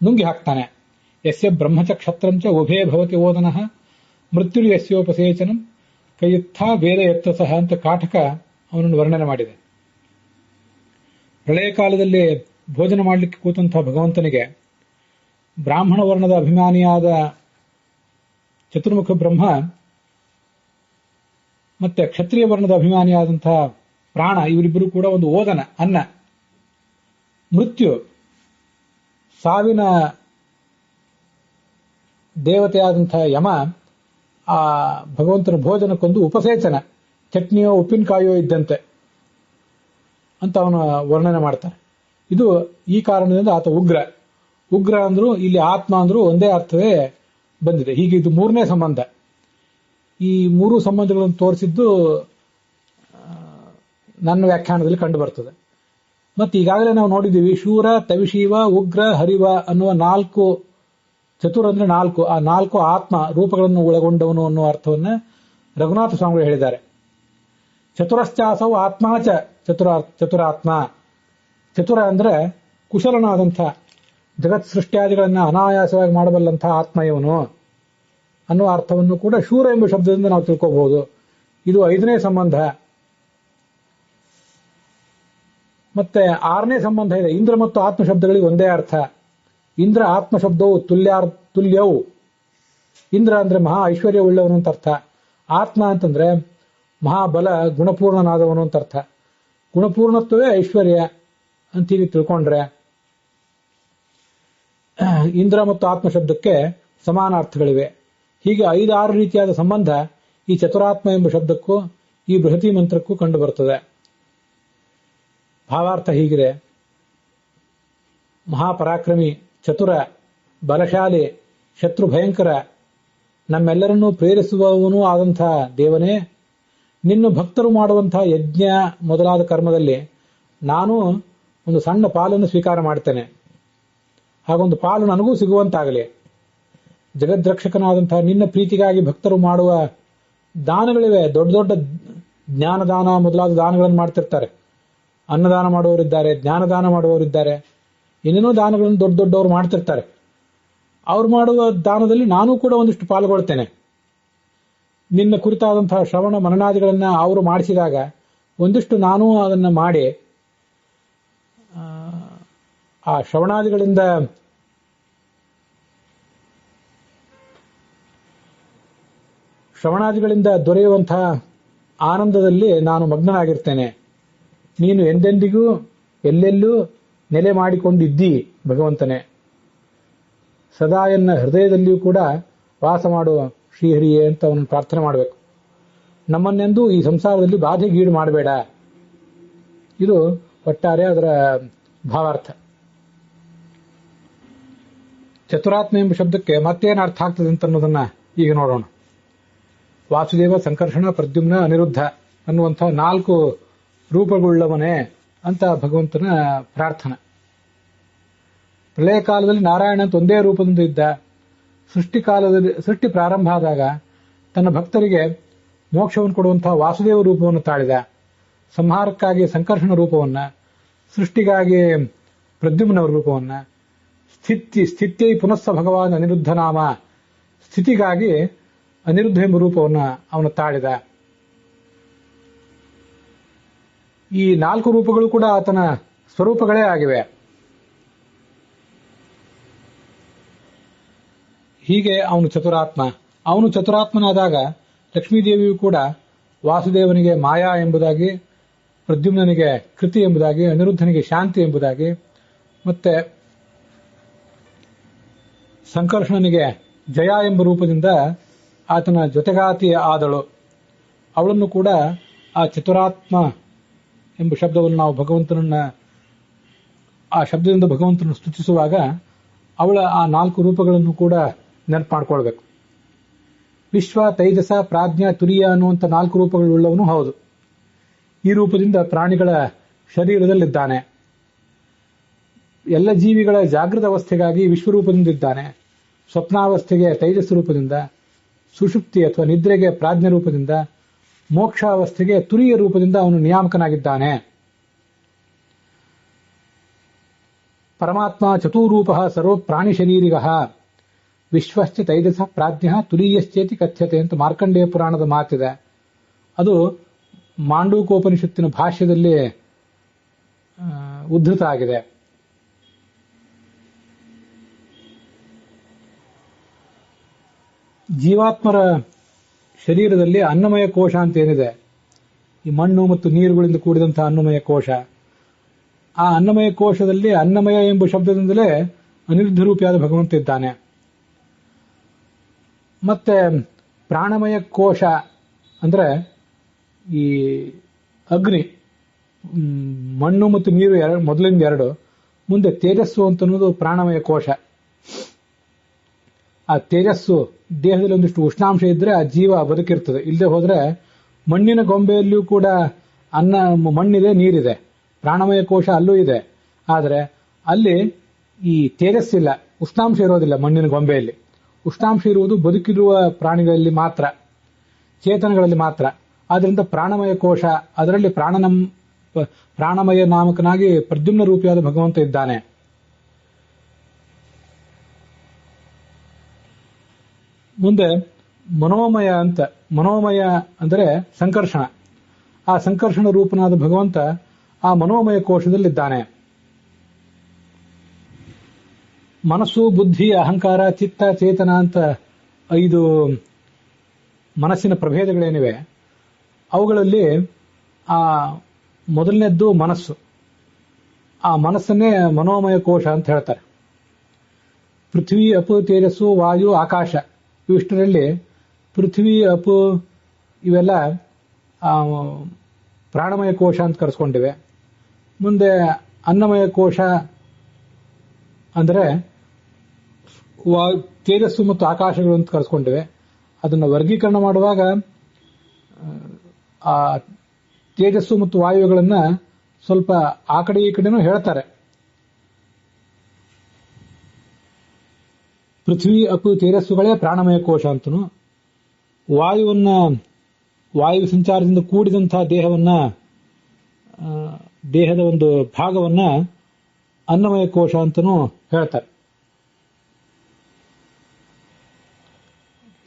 ನುಂಗಿ ಹಾಕ್ತಾನೆ. ಯಸ್ಯ ಬ್ರಹ್ಮಚ ಕ್ಷತ್ರಂಚ ಉಭೇ ಭವತಿ ಓದನಃ ಮೃತ್ಯುರು ಯಸ್ಯೋಪಸೇಚನಂ ಕೈಯುತ್ಥ ವೇದ ಎತ್ತಸಹ ಅಂತ ಕಾಟಕ ಅವನನ್ನು ವರ್ಣನೆ ಮಾಡಿದೆ. ಪ್ರಳಯ ಕಾಲದಲ್ಲಿ ಭೋಜನ ಮಾಡಲಿಕ್ಕೆ ಕೂತಂತಹ ಭಗವಂತನಿಗೆ ಬ್ರಾಹ್ಮಣ ವರ್ಣದ ಅಭಿಮಾನಿಯಾದ ಚತುರ್ಮುಖ ಬ್ರಹ್ಮ ಮತ್ತೆ ಕ್ಷತ್ರಿಯ ವರ್ಣದ ಅಭಿಮಾನಿಯಾದಂತಹ ಪ್ರಾಣ, ಇವರಿಬ್ಬರು ಕೂಡ ಒಂದು ಓದನ, ಅನ್ನ. ಮೃತ್ಯು ಸಾವಿನ ದೇವತೆಯಾದಂತಹ ಯಮ ಆ ಭಗವಂತನ ಭೋಜನಕ್ಕೊಂದು ಉಪಸೇಚನ, ಚಟ್ನಿಯೋ ಉಪ್ಪಿನಕಾಯೋ ಇದ್ದಂತೆ ಅಂತ ಅವನು ವರ್ಣನೆ ಮಾಡ್ತಾರೆ. ಇದು ಈ ಕಾರಣದಿಂದ ಆತ ಉಗ್ರ. ಉಗ್ರ ಅಂದ್ರೂ ಇಲ್ಲಿ ಆತ್ಮ ಅಂದ್ರೂ ಒಂದೇ ಅರ್ಥವೇ ಬಂದಿದೆ. ಹೀಗೆ ಇದು ಮೂರನೇ ಸಂಬಂಧ. ಈ ಮೂರು ಸಂಬಂಧಗಳನ್ನು ತೋರಿಸಿದ್ದು ನನ್ನ ವ್ಯಾಖ್ಯಾನದಲ್ಲಿ ಕಂಡು ಬರ್ತದೆ. ಮತ್ತೆ ಈಗಾಗಲೇ ನಾವು ನೋಡಿದ್ದೀವಿ, ಶೂರ, ತವಿಶೀವ, ಉಗ್ರ, ಹರಿವ ಅನ್ನುವ ನಾಲ್ಕು, ಚತುರ್ ಅಂದ್ರೆ ನಾಲ್ಕು, ಆ ನಾಲ್ಕು ಆತ್ಮ ರೂಪಗಳನ್ನು ಒಳಗೊಂಡವನು ಅನ್ನುವ ಅರ್ಥವನ್ನ ರಘುನಾಥ ಸ್ವಾಮಿಗಳು ಹೇಳಿದ್ದಾರೆ. ಚತುರಶ್ಚಾಸವು ಆತ್ಮಾಚ ಚತುರಾತ್ಮ. ಚತುರ ಅಂದ್ರೆ ಕುಶಲನಾದಂಥ, ಜಗತ್ ಸೃಷ್ಟ್ಯಾದಿಗಳನ್ನ ಅನಾಯಾಸವಾಗಿ ಮಾಡಬಲ್ಲಂತಹ ಆತ್ಮ ಇವನು ಅನ್ನುವ ಅರ್ಥವನ್ನು ಕೂಡ ಶೂರ ಎಂಬ ಶಬ್ದದಿಂದ ನಾವು ತಿಳ್ಕೋಬಹುದು. ಇದು 5ನೇ ಸಂಬಂಧ. ಮತ್ತೆ 6ನೇ ಸಂಬಂಧ ಇದೆ. ಇಂದ್ರ ಮತ್ತು ಆತ್ಮ ಶಬ್ದಗಳಿಗೆ ಒಂದೇ ಅರ್ಥ. ಇಂದ್ರ ಆತ್ಮ ಶಬ್ದವು ತುಲ್ಯವು. ಇಂದ್ರ ಅಂದ್ರೆ ಮಹಾ ಐಶ್ವರ್ಯ ಉಳ್ಳವನು ಅಂತ ಅರ್ಥ. ಆತ್ಮ ಅಂತಂದ್ರೆ ಮಹಾಬಲ ಗುಣಪೂರ್ಣನಾದವನು ಅಂತ ಅರ್ಥ. ಗುಣಪೂರ್ಣತ್ವವೇ ಐಶ್ವರ್ಯ ಅಂತೀವಿ ತಿಳ್ಕೊಂಡ್ರೆ ಇಂದ್ರ ಮತ್ತು ಆತ್ಮ ಶಬ್ದಕ್ಕೆ ಸಮಾನ ಅರ್ಥಗಳಿವೆ. ಹೀಗೆ 5-6 ರೀತಿಯಾದ ಸಂಬಂಧ ಈ ಚತುರಾತ್ಮ ಎಂಬ ಶಬ್ದಕ್ಕೂ ಈ ಬೃಹತಿ ಮಂತ್ರಕ್ಕೂ ಕಂಡು ಬರುತ್ತದೆ. ಭಾವಾರ್ಥ ಹೀಗಿದೆ: ಮಹಾಪರಾಕ್ರಮಿ, ಚತುರ, ಬಲಶಾಲಿ, ಶತ್ರು ಭಯಂಕರ, ನಮ್ಮೆಲ್ಲರನ್ನೂ ಪ್ರೇರಿಸುವವನೂ ಆದಂತಹ ದೇವನೇ, ನಿನ್ನ ಭಕ್ತರು ಮಾಡುವಂತಹ ಯಜ್ಞ ಮೊದಲಾದ ಕರ್ಮದಲ್ಲಿ ನಾನು ಒಂದು ಸಣ್ಣ ಪಾಲನ್ನು ಸ್ವೀಕಾರ ಮಾಡ್ತೇನೆ. ಹಾಗೊಂದು ಪಾಲು ನನಗೂ ಸಿಗುವಂತಾಗಲಿ. ಜಗದ್ರಕ್ಷಕನಾದಂತಹ ನಿನ್ನ ಪ್ರೀತಿಗಾಗಿ ಭಕ್ತರು ಮಾಡುವ ದಾನಗಳಿವೆ. ದೊಡ್ಡ ದೊಡ್ಡ ಜ್ಞಾನದಾನ ಮೊದಲಾದ ದಾನಗಳನ್ನು ಮಾಡ್ತಿರ್ತಾರೆ. ಅನ್ನದಾನ ಮಾಡುವವರಿದ್ದಾರೆ, ಜ್ಞಾನದಾನ ಮಾಡುವವರಿದ್ದಾರೆ, ಏನೇನೋ ದಾನಗಳನ್ನು ದೊಡ್ಡ ದೊಡ್ಡವರು ಮಾಡ್ತಿರ್ತಾರೆ. ಅವ್ರು ಮಾಡುವ ದಾನದಲ್ಲಿ ನಾನು ಕೂಡ ಒಂದಿಷ್ಟು ಪಾಲ್ಗೊಳ್ತೇನೆ. ನಿನ್ನ ಕುರಿತಾದಂತಹ ಶ್ರವಣ ಮನನಾದಿಗಳನ್ನ ಅವರು ಮಾಡಿಸಿದಾಗ ಒಂದಿಷ್ಟು ನಾನು ಅದನ್ನು ಮಾಡಿ ಆ ಶ್ರವಣಾದಿಗಳಿಂದ ದೊರೆಯುವಂತಹ ಆನಂದದಲ್ಲಿ ನಾನು ಮಗ್ನನಾಗಿರ್ತೇನೆ. ನೀನು ಎಂದೆಂದಿಗೂ ಎಲ್ಲೆಲ್ಲೂ ನೆಲೆ ಮಾಡಿಕೊಂಡಿದ್ದಿ ಭಗವಂತನೇ. ಸದಾ ಎನ್ನ ಹೃದಯದಲ್ಲಿಯೂ ಕೂಡ ವಾಸ ಮಾಡುವ ಶ್ರೀಹರಿಯೇ ಅಂತ ಅವನು ಪ್ರಾರ್ಥನೆ ಮಾಡಬೇಕು. ನಮ್ಮನ್ನೆಂದೂ ಈ ಸಂಸಾರದಲ್ಲಿ ಬಾಧೆಗೀಡು ಮಾಡಬೇಡ. ಇದು ಒಟ್ಟಾರೆ ಅದರ ಭಾವಾರ್ಥ. ಚತುರಾತ್ಮ ಎಂಬ ಶಬ್ದಕ್ಕೆ ಮತ್ತೇನು ಅರ್ಥ ಆಗ್ತದೆ ಅಂತ ಅನ್ನೋದನ್ನ ಈಗ ನೋಡೋಣ. ವಾಸುದೇವ, ಸಂಕರ್ಷಣ, ಪ್ರದ್ಯುಮ್ನ, ಅನಿರುದ್ಧ ಅನ್ನುವಂಥ 4 ರೂಪಗಳುಳ್ಳವನೇ ಅಂತ ಭಗವಂತನ ಪ್ರಾರ್ಥನೆ. ಪ್ರಳಯ ಕಾಲದಲ್ಲಿ ನಾರಾಯಣ ಅಂತ ಒಂದೇ ರೂಪದಿಂದ ಇದ್ದ. ಸೃಷ್ಟಿ ಪ್ರಾರಂಭ ಆದಾಗ ತನ್ನ ಭಕ್ತರಿಗೆ ಮೋಕ್ಷವನ್ನು ಕೊಡುವಂತಹ ವಾಸುದೇವ ರೂಪವನ್ನು ತಾಳಿದ. ಸಂಹಾರಕ್ಕಾಗಿ ಸಂಕರ್ಷಣ ರೂಪವನ್ನ, ಸೃಷ್ಟಿಗಾಗಿ ಪ್ರದ್ಯುಮ್ನ ರೂಪವನ್ನ, ಸ್ಥಿತ್ಯೈ ಪುನಸ್ಸ ಭಗವಾನ್ ಅನಿರುದ್ಧ ನಾಮ, ಸ್ಥಿತಿಗಾಗಿ ಅನಿರುದ್ಧ ಎಂಬ ರೂಪವನ್ನು ಅವನು ತಾಳಿದ. ಈ 4 ರೂಪಗಳು ಕೂಡ ಆತನ ಸ್ವರೂಪಗಳೇ ಆಗಿವೆ. ಹೀಗೆ ಅವನು ಚತುರಾತ್ಮ. ಅವನು ಚತುರಾತ್ಮನಾದಾಗ ಲಕ್ಷ್ಮೀದೇವಿಯು ಕೂಡ ವಾಸುದೇವನಿಗೆ ಮಾಯಾ ಎಂಬುದಾಗಿ, ಪ್ರದ್ಯುಮ್ನಿಗೆ ಕೃತಿ ಎಂಬುದಾಗಿ, ಅನಿರುದ್ಧನಿಗೆ ಶಾಂತಿ ಎಂಬುದಾಗಿ, ಮತ್ತೆ ಸಂಕರ್ಷಣನಿಗೆ ಜಯ ಎಂಬ ರೂಪದಿಂದ ಆತನ ಜೊತೆಗಾತಿ ಆದಳು. ಅವಳನ್ನು ಕೂಡ ಆ ಚತುರಾತ್ಮ ಎಂಬ ಶಬ್ದವನ್ನು ನಾವು ಆ ಶಬ್ದದಿಂದ ಭಗವಂತನನ್ನು ಸ್ತುತಿಸುವಾಗ ಅವಳ ಆ 4 ರೂಪಗಳನ್ನು ಕೂಡ ನೆನಪು ಮಾಡ್ಕೊಳ್ಬೇಕು. ವಿಶ್ವ, ತೈಜಸ, ಪ್ರಾಜ್ಞ, ತುರಿಯ ಅನ್ನುವಂಥ 4 ರೂಪಗಳುಳ್ಳವನು ಹೌದು. ಈ ರೂಪದಿಂದ ಪ್ರಾಣಿಗಳ ಶರೀರದಲ್ಲಿದ್ದಾನೆ. ಎಲ್ಲ ಜೀವಿಗಳ ಜಾಗೃತ ಅವಸ್ಥೆಗಾಗಿ ವಿಶ್ವರೂಪದಿಂದಿದ್ದಾನೆ. ಸ್ವಪ್ನಾವಸ್ಥೆಗೆ ತೈಜಸ್ ರೂಪದಿಂದ, ಸುಷುಪ್ತಿ ಅಥವಾ ನಿದ್ರೆಗೆ ಪ್ರಾಜ್ಞ ರೂಪದಿಂದ, ಮೋಕ್ಷಾವಸ್ಥೆಗೆ ತುರಿಯ ರೂಪದಿಂದ ಅವನು ನಿಯಾಮಕನಾಗಿದ್ದಾನೆ. ಪರಮಾತ್ಮ ಚತುರೂಪ ಸರ್ವ ಪ್ರಾಣಿ ಶರೀರಿಗಃ ವಿಶ್ವಶ್ಚ ತೈಜಸ ಪ್ರಾಜ್ಞ ತುರೀಯಶ್ಚೇತಿ ಕಥ್ಯತೆ ಅಂತ ಮಾರ್ಕಂಡೇಯ ಪುರಾಣದ ಮಾತಿದೆ. ಅದು ಮಾಂಡೂಕೋಪನಿಷತ್ತಿನ ಭಾಷ್ಯದಲ್ಲಿ ಉದ್ಧೃತ ಆಗಿದೆ. ಜೀವಾತ್ಮರ ಶರೀರದಲ್ಲಿ ಅನ್ನಮಯ ಕೋಶ ಅಂತ ಏನಿದೆ, ಈ ಮಣ್ಣು ಮತ್ತು ನೀರುಗಳಿಂದ ಕೂಡಿದಂತಹ ಅನ್ನಮಯ ಕೋಶ, ಆ ಅನ್ನಮಯ ಕೋಶದಲ್ಲಿ ಅನ್ನಮಯ ಎಂಬ ಶಬ್ದದಿಂದಲೇ ಅನಿರುದ್ಧ ರೂಪಿಯಾದ ಭಗವಂತ ಇದ್ದಾನೆ. ಮತ್ತೆ ಪ್ರಾಣಮಯ ಕೋಶ ಅಂದ್ರೆ ಈ ಅಗ್ನಿ, ಮಣ್ಣು ಮತ್ತು ನೀರು ಮೊದಲಿಂದ 2, ಮುಂದೆ ತೇಜಸ್ಸು ಅಂತ ಅನ್ನೋದು ಪ್ರಾಣಮಯ ಕೋಶ. ಆ ತೇಜಸ್ಸು ದೇಹದಲ್ಲಿ ಒಂದಿಷ್ಟು ಉಷ್ಣಾಂಶ ಇದ್ರೆ ಆ ಜೀವ ಬದುಕಿರ್ತದೆ. ಇಲ್ಲದೆ ಹೋದ್ರೆ ಮಣ್ಣಿನ ಗೊಂಬೆಯಲ್ಲಿಯೂ ಕೂಡ ಮಣ್ಣಿದೆ, ನೀರಿದೆ, ಪ್ರಾಣಮಯ ಕೋಶ ಅಲ್ಲೂ ಇದೆ. ಆದರೆ ಅಲ್ಲಿ ಈ ತೇಜಸ್ಸಿಲ್ಲ, ಉಷ್ಣಾಂಶ ಇರೋದಿಲ್ಲ. ಮಣ್ಣಿನ ಗೊಂಬೆಯಲ್ಲಿ ಉಷ್ಣಾಂಶ ಇರುವುದು ಬದುಕಿರುವ ಪ್ರಾಣಿಗಳಲ್ಲಿ ಮಾತ್ರ, ಚೇತನಗಳಲ್ಲಿ ಮಾತ್ರ. ಆದ್ರಿಂದ ಪ್ರಾಣಮಯ ಕೋಶ, ಅದರಲ್ಲಿ ಪ್ರಾಣಮಯ ನಾಮಕನಾಗಿ ಪ್ರದ್ಯುಮ್ನ ರೂಪಿಯಾದ ಭಗವಂತ ಇದ್ದಾನೆ. ಮುಂದೆ ಮನೋಮಯ ಅಂತ, ಮನೋಮಯ ಅಂದರೆ ಸಂಕರ್ಷಣ. ಆ ಸಂಕರ್ಷಣ ರೂಪನಾದ ಭಗವಂತ ಆ ಮನೋಮಯ ಕೋಶದಲ್ಲಿದ್ದಾನೆ. ಮನಸ್ಸು, ಬುದ್ಧಿ, ಅಹಂಕಾರ, ಚಿತ್ತ, ಚೇತನ ಅಂತ 5 ಮನಸ್ಸಿನ ಪ್ರಭೇದಗಳೇನಿವೆ, ಅವುಗಳಲ್ಲಿ ಆ ಮೊದಲನೇದ್ದು ಮನಸ್ಸು. ಆ ಮನಸ್ಸನ್ನೇ ಮನೋಮಯ ಕೋಶ ಅಂತ ಹೇಳ್ತಾರೆ. ಪೃಥ್ವಿ, ಅಪು, ತೇಜಸ್ಸು, ವಾಯು, ಆಕಾಶ ಇವಿಷ್ಟರಲ್ಲಿ ಪೃಥ್ವಿ, ಅಪು ಇವೆಲ್ಲ ಪ್ರಾಣಮಯ ಕೋಶ ಅಂತ ಕರೆಸ್ಕೊಂಡಿವೆ. ಮುಂದೆ ಅನ್ನಮಯ ಕೋಶ ಅಂದರೆ ತೇಜಸ್ಸು ಮತ್ತು ಆಕಾಶಗಳು ಅಂತ ಕರೆಸ್ಕೊಂಡಿವೆ. ಅದನ್ನು ವರ್ಗೀಕರಣ ಮಾಡುವಾಗ ಆ ತೇಜಸ್ಸು ಮತ್ತು ವಾಯುಗಳನ್ನ ಸ್ವಲ್ಪ ಆ ಕಡೆ ಈ ಕಡೆನೂ ಹೇಳ್ತಾರೆ. ಪೃಥ್ವಿ, ಅಪು, ತೇಜಸ್ಸುಗಳೇ ಪ್ರಾಣಮಯ ಕೋಶ ಅಂತನೂ, ವಾಯು ಸಂಚಾರದಿಂದ ಕೂಡಿದಂತಹ ದೇಹದ ಒಂದು ಭಾಗವನ್ನ ಅನ್ನಮಯ ಕೋಶ ಅಂತನೂ ಹೇಳ್ತಾರೆ.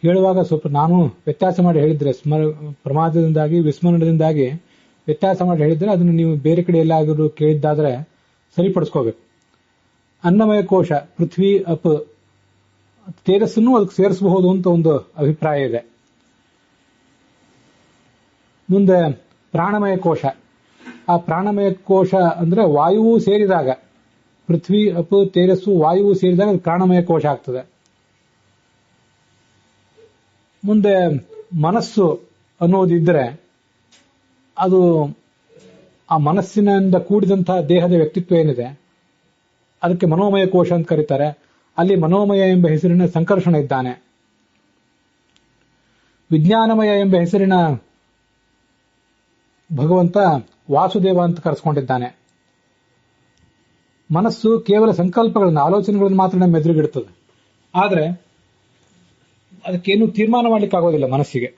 ಹೇಳುವಾಗ ಸ್ವಲ್ಪ ನಾನು ವ್ಯತ್ಯಾಸ ಮಾಡಿ ಹೇಳಿದ್ರೆ, ಪ್ರಮಾದದಿಂದಾಗಿ ವಿಸ್ಮರಣದಿಂದಾಗಿ ವ್ಯತ್ಯಾಸ ಮಾಡಿ ಹೇಳಿದ್ರೆ ಅದನ್ನು ನೀವು ಬೇರೆ ಕಡೆ ಎಲ್ಲಾದರೂ ಕೇಳಿದ್ದಾದ್ರೆ ಸರಿಪಡಿಸ್ಕೋಬೇಕು. ಅನ್ನಮಯ ಕೋಶ ಪೃಥ್ವಿ, ಅಪ್, ತೇಜಸ್ಸನ್ನು ಅದಕ್ಕೆ ಸೇರಿಸಬಹುದು ಅಂತ ಒಂದು ಅಭಿಪ್ರಾಯ ಇದೆ. ಮುಂದೆ ಪ್ರಾಣಮಯ ಕೋಶ. ಆ ಪ್ರಾಣಮಯ ಕೋಶ ಅಂದ್ರೆ ವಾಯುವು ಸೇರಿದಾಗ, ಪೃಥ್ವಿ, ಅಪ್, ತೇಜಸ್ಸು, ವಾಯುವು ಸೇರಿದಾಗ ಅದು ಪ್ರಾಣಮಯ ಕೋಶ ಆಗ್ತದೆ. ಮುಂದೆ ಮನಸ್ಸು ಅನ್ನೋದಿದ್ರೆ ಅದು ಆ ಮನಸ್ಸಿನಿಂದ ಕೂಡಿದಂತಹ ದೇಹದ ವ್ಯಕ್ತಿತ್ವ ಏನಿದೆ ಅದಕ್ಕೆ ಮನೋಮಯ ಕೋಶ ಅಂತ ಕರೀತಾರೆ. ಅಲ್ಲಿ ಮನೋಮಯ ಎಂಬ ಹೆಸರಿನ ಸಂಕರ್ಷಣ ಇದ್ದಾನೆ. ವಿಜ್ಞಾನಮಯ ಎಂಬ ಹೆಸರಿನ ಭಗವಂತ ವಾಸುದೇವ ಅಂತ ಕರೆಸ್ಕೊಂಡಿದ್ದಾನೆ. ಮನಸ್ಸು ಕೇವಲ ಸಂಕಲ್ಪಗಳನ್ನು, ಆಲೋಚನೆಗಳನ್ನು ಮಾತ್ರ ನಮ್ಮ ಎದುರುಗಿಡುತ್ತದೆ. ಆದರೆ ಅದಕ್ಕೇನು ತೀರ್ಮಾನ ಮಾಡಲಿಕ್ಕೆ ಆಗೋದಿಲ್ಲ ಮನಸ್ಸಿಗೆ.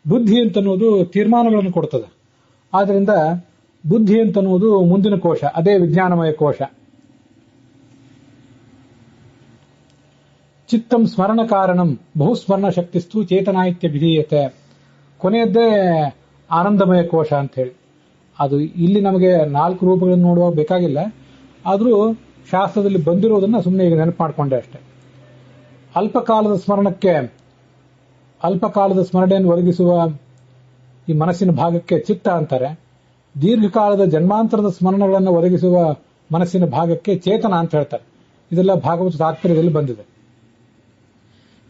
ಬುದ್ಧಿ ಅಂತನ್ನುವುದು ತೀರ್ಮಾನಗಳನ್ನು ಕೊಡ್ತದೆ. ಆದ್ದರಿಂದ ಬುದ್ಧಿ ಅಂತನ್ನುವುದು ಮುಂದಿನ ಕೋಶ, ಅದೇ ವಿಜ್ಞಾನಮಯ ಕೋಶ. ಚಿತ್ತಂ ಸ್ಮರಣ ಕಾರಣಂ ಬಹುಸ್ಮರಣ ಶಕ್ತಿಸ್ತು ಚೇತನಾಯಿತ್ಯ ವಿಧೀಯತೆ. ಕೊನೆಯದ್ದೇ ಆನಂದಮಯ ಕೋಶ ಅಂತ ಹೇಳಿ. ಅದು ಇಲ್ಲಿ ನಮಗೆ 4 ರೂಪಗಳನ್ನು ನೋಡುವ ಬೇಕಾಗಿಲ್ಲ. ಆದರೂ ಶಾಸ್ತ್ರದಲ್ಲಿ ಬಂದಿರೋದನ್ನ ಸುಮ್ಮನೆ ಈಗ ನೆನಪು ಮಾಡಿಕೊಂಡೆ ಅಷ್ಟೇ. ಅಲ್ಪಕಾಲದ ಸ್ಮರಣೆಯನ್ನು ಒದಗಿಸುವ ಈ ಮನಸ್ಸಿನ ಭಾಗಕ್ಕೆ ಚಿತ್ತ ಅಂತಾರೆ. ದೀರ್ಘಕಾಲದ ಜನ್ಮಾಂತರದ ಸ್ಮರಣೆಗಳನ್ನು ಒದಗಿಸುವ ಮನಸ್ಸಿನ ಭಾಗಕ್ಕೆ ಚೇತನ ಅಂತ ಹೇಳ್ತಾರೆ. ಇದೆಲ್ಲ ಭಾಗವತ ತಾತ್ಪರ್ಯದಲ್ಲಿ ಬಂದಿದೆ.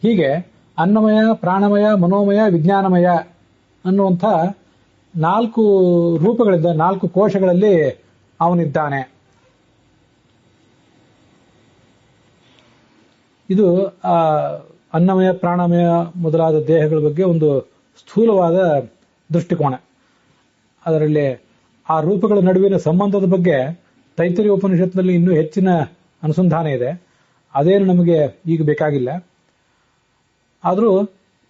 ಹೀಗೆ ಅನ್ನಮಯ, ಪ್ರಾಣಮಯ, ಮನೋಮಯ, ವಿಜ್ಞಾನಮಯ ಅನ್ನುವಂಥ 4 ರೂಪಗಳಿಂದ 4 ಕೋಶಗಳಲ್ಲಿ ಅವನಿದ್ದಾನೆ. ಇದು ಅನ್ನಮಯ, ಪ್ರಾಣಮಯ ಮೊದಲಾದ ದೇಹಗಳ ಬಗ್ಗೆ ಒಂದು ಸ್ಥೂಲವಾದ ದೃಷ್ಟಿಕೋನ. ಅದರಲ್ಲಿ ಆ ರೂಪಗಳ ನಡುವಿನ ಸಂಬಂಧದ ಬಗ್ಗೆ ತೈತರಿಯ ಉಪನಿಷತ್ನಲ್ಲಿ ಇನ್ನೂ ಹೆಚ್ಚಿನ ಅನುಸಂಧಾನ ಇದೆ. ಅದೇನು ನಮಗೆ ಈಗ ಬೇಕಾಗಿಲ್ಲ. ಆದರೂ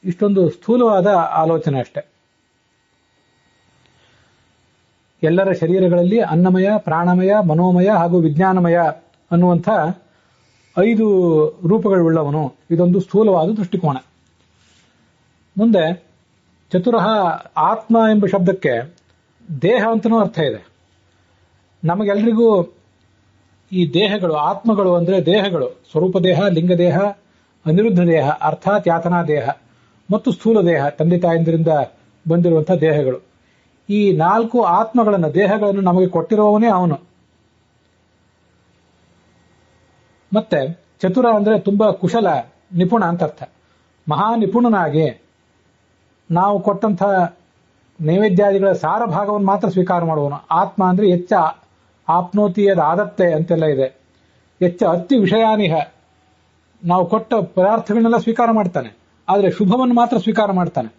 ಇಷ್ಟೊಂದು ಸ್ಥೂಲವಾದ ಆಲೋಚನೆ ಅಷ್ಟೆ. ಎಲ್ಲರ ಶರೀರಗಳಲ್ಲಿ ಅನ್ನಮಯ, ಪ್ರಾಣಮಯ, ಮನೋಮಯ ಹಾಗೂ ವಿಜ್ಞಾನಮಯ ಅನ್ನುವಂಥ 5 ರೂಪಗಳುಳ್ಳವನು. ಇದೊಂದು ಸ್ಥೂಲವಾದ ದೃಷ್ಟಿಕೋನ. ಮುಂದೆ ಚತುರಃ, ಆತ್ಮ ಎಂಬ ಶಬ್ದಕ್ಕೆ ದೇಹ ಅಂತನೂ ಅರ್ಥ ಇದೆ. ನಮಗೆಲ್ಲರಿಗೂ ಈ ದೇಹಗಳು, ಆತ್ಮಗಳು ಅಂದರೆ ದೇಹಗಳು, ಸ್ವರೂಪ ದೇಹ, ಲಿಂಗ ದೇಹ, ಅನಿರುದ್ಧ ದೇಹ ಅರ್ಥಾತ್ ಯಾತನಾ ದೇಹ ಮತ್ತು ಸ್ಥೂಲ ದೇಹ, ತಂದೆ ತಾಯಂದಿರಿಂದ ಬಂದಿರುವಂತಹ ದೇಹಗಳು. ಈ 4 ಆತ್ಮಗಳನ್ನು, ದೇಹಗಳನ್ನು ನಮಗೆ ಕೊಟ್ಟಿರುವವನೇ ಅವನು. ಮತ್ತೆ ಚತುರ ಅಂದ್ರೆ ತುಂಬಾ ಕುಶಲ, ನಿಪುಣ ಅಂತ ಅರ್ಥ. ಮಹಾ ನಿಪುಣನಾಗಿ ನಾವು ಕೊಟ್ಟಂತಹ ನೈವೇದ್ಯಾದಿಗಳ ಸಾರ ಭಾಗವನ್ನು ಮಾತ್ರ ಸ್ವೀಕಾರ ಮಾಡುವನು. ಆತ್ಮ ಅಂದ್ರೆ ಎಚ್ಚ ಆಪ್ನೋತಿಯದ ಆದತ್ತೆ ಅಂತೆಲ್ಲ ಇದೆ. ಎಚ್ಚ ಅತಿ ವಿಷಯಾನಿಹ, ನಾವು ಕೊಟ್ಟ ಪದಾರ್ಥಗಳನ್ನೆಲ್ಲ ಸ್ವೀಕಾರ ಮಾಡ್ತಾನೆ. ಆದರೆ ಶುಭವನ್ನು ಮಾತ್ರ ಸ್ವೀಕಾರ ಮಾಡ್ತಾನೆ,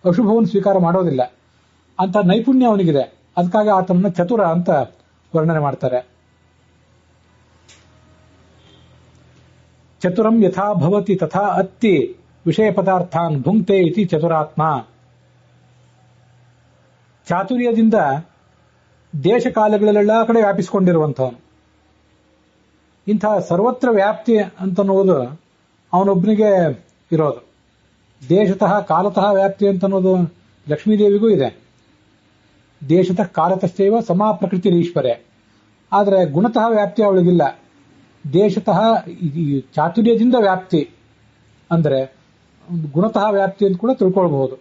ಅಶುಭವನ್ನು ಸ್ವೀಕಾರ ಮಾಡೋದಿಲ್ಲ. ಅಂತ ನೈಪುಣ್ಯ ಅವನಿಗಿದೆ. ಅದಕ್ಕಾಗಿ ಆತನನ್ನು ಚತುರ ಅಂತ ವರ್ಣನೆ ಮಾಡ್ತಾರೆ. ಚತುರಂ ಯಥಾ ಭವತಿ ತಥಾ ಅತ್ತಿ ವಿಷಯ ಪದಾರ್ಥಾನ್ ಭುಂಕ್ತೆ ಇತಿ ಚತುರಾತ್ಮ. ಚಾತುರ್ಯದಿಂದ ದೇಶಕಾಲಗಳೆಲ್ಲ ಕಡೆ ವ್ಯಾಪಿಸಿಕೊಂಡಿರುವಂಥವನು. ಇಂಥ ಸರ್ವತ್ರ ವ್ಯಾಪ್ತಿ ಅಂತನ್ನುವುದು ಅವನೊಬ್ಬನಿಗೆ ಇರೋದು. ದೇಶತಃ ಕಾಲತಃ ವ್ಯಾಪ್ತಿ ಅಂತನ್ನೋದು ಲಕ್ಷ್ಮೀದೇವಿಗೂ ಇದೆ. ದೇಶತಃ ಕಾಲತಶ್ಚೈವ ಸಮಾ ಪ್ರಕೃತಿ ಈಶ್ವರೇ. ಆದರೆ ಗುಣತಃ ವ್ಯಾಪ್ತಿ ಅವಳಿಗಿಲ್ಲ. ದೇಶತಃ ಚಾತುರ್ಯದಿಂದ ವ್ಯಾಪ್ತಿ ಅಂದರೆ ಗುಣತಃ ವ್ಯಾಪ್ತಿ ಅಂತ ಕೂಡ ತಿಳ್ಕೊಳ್ಬಹುದು.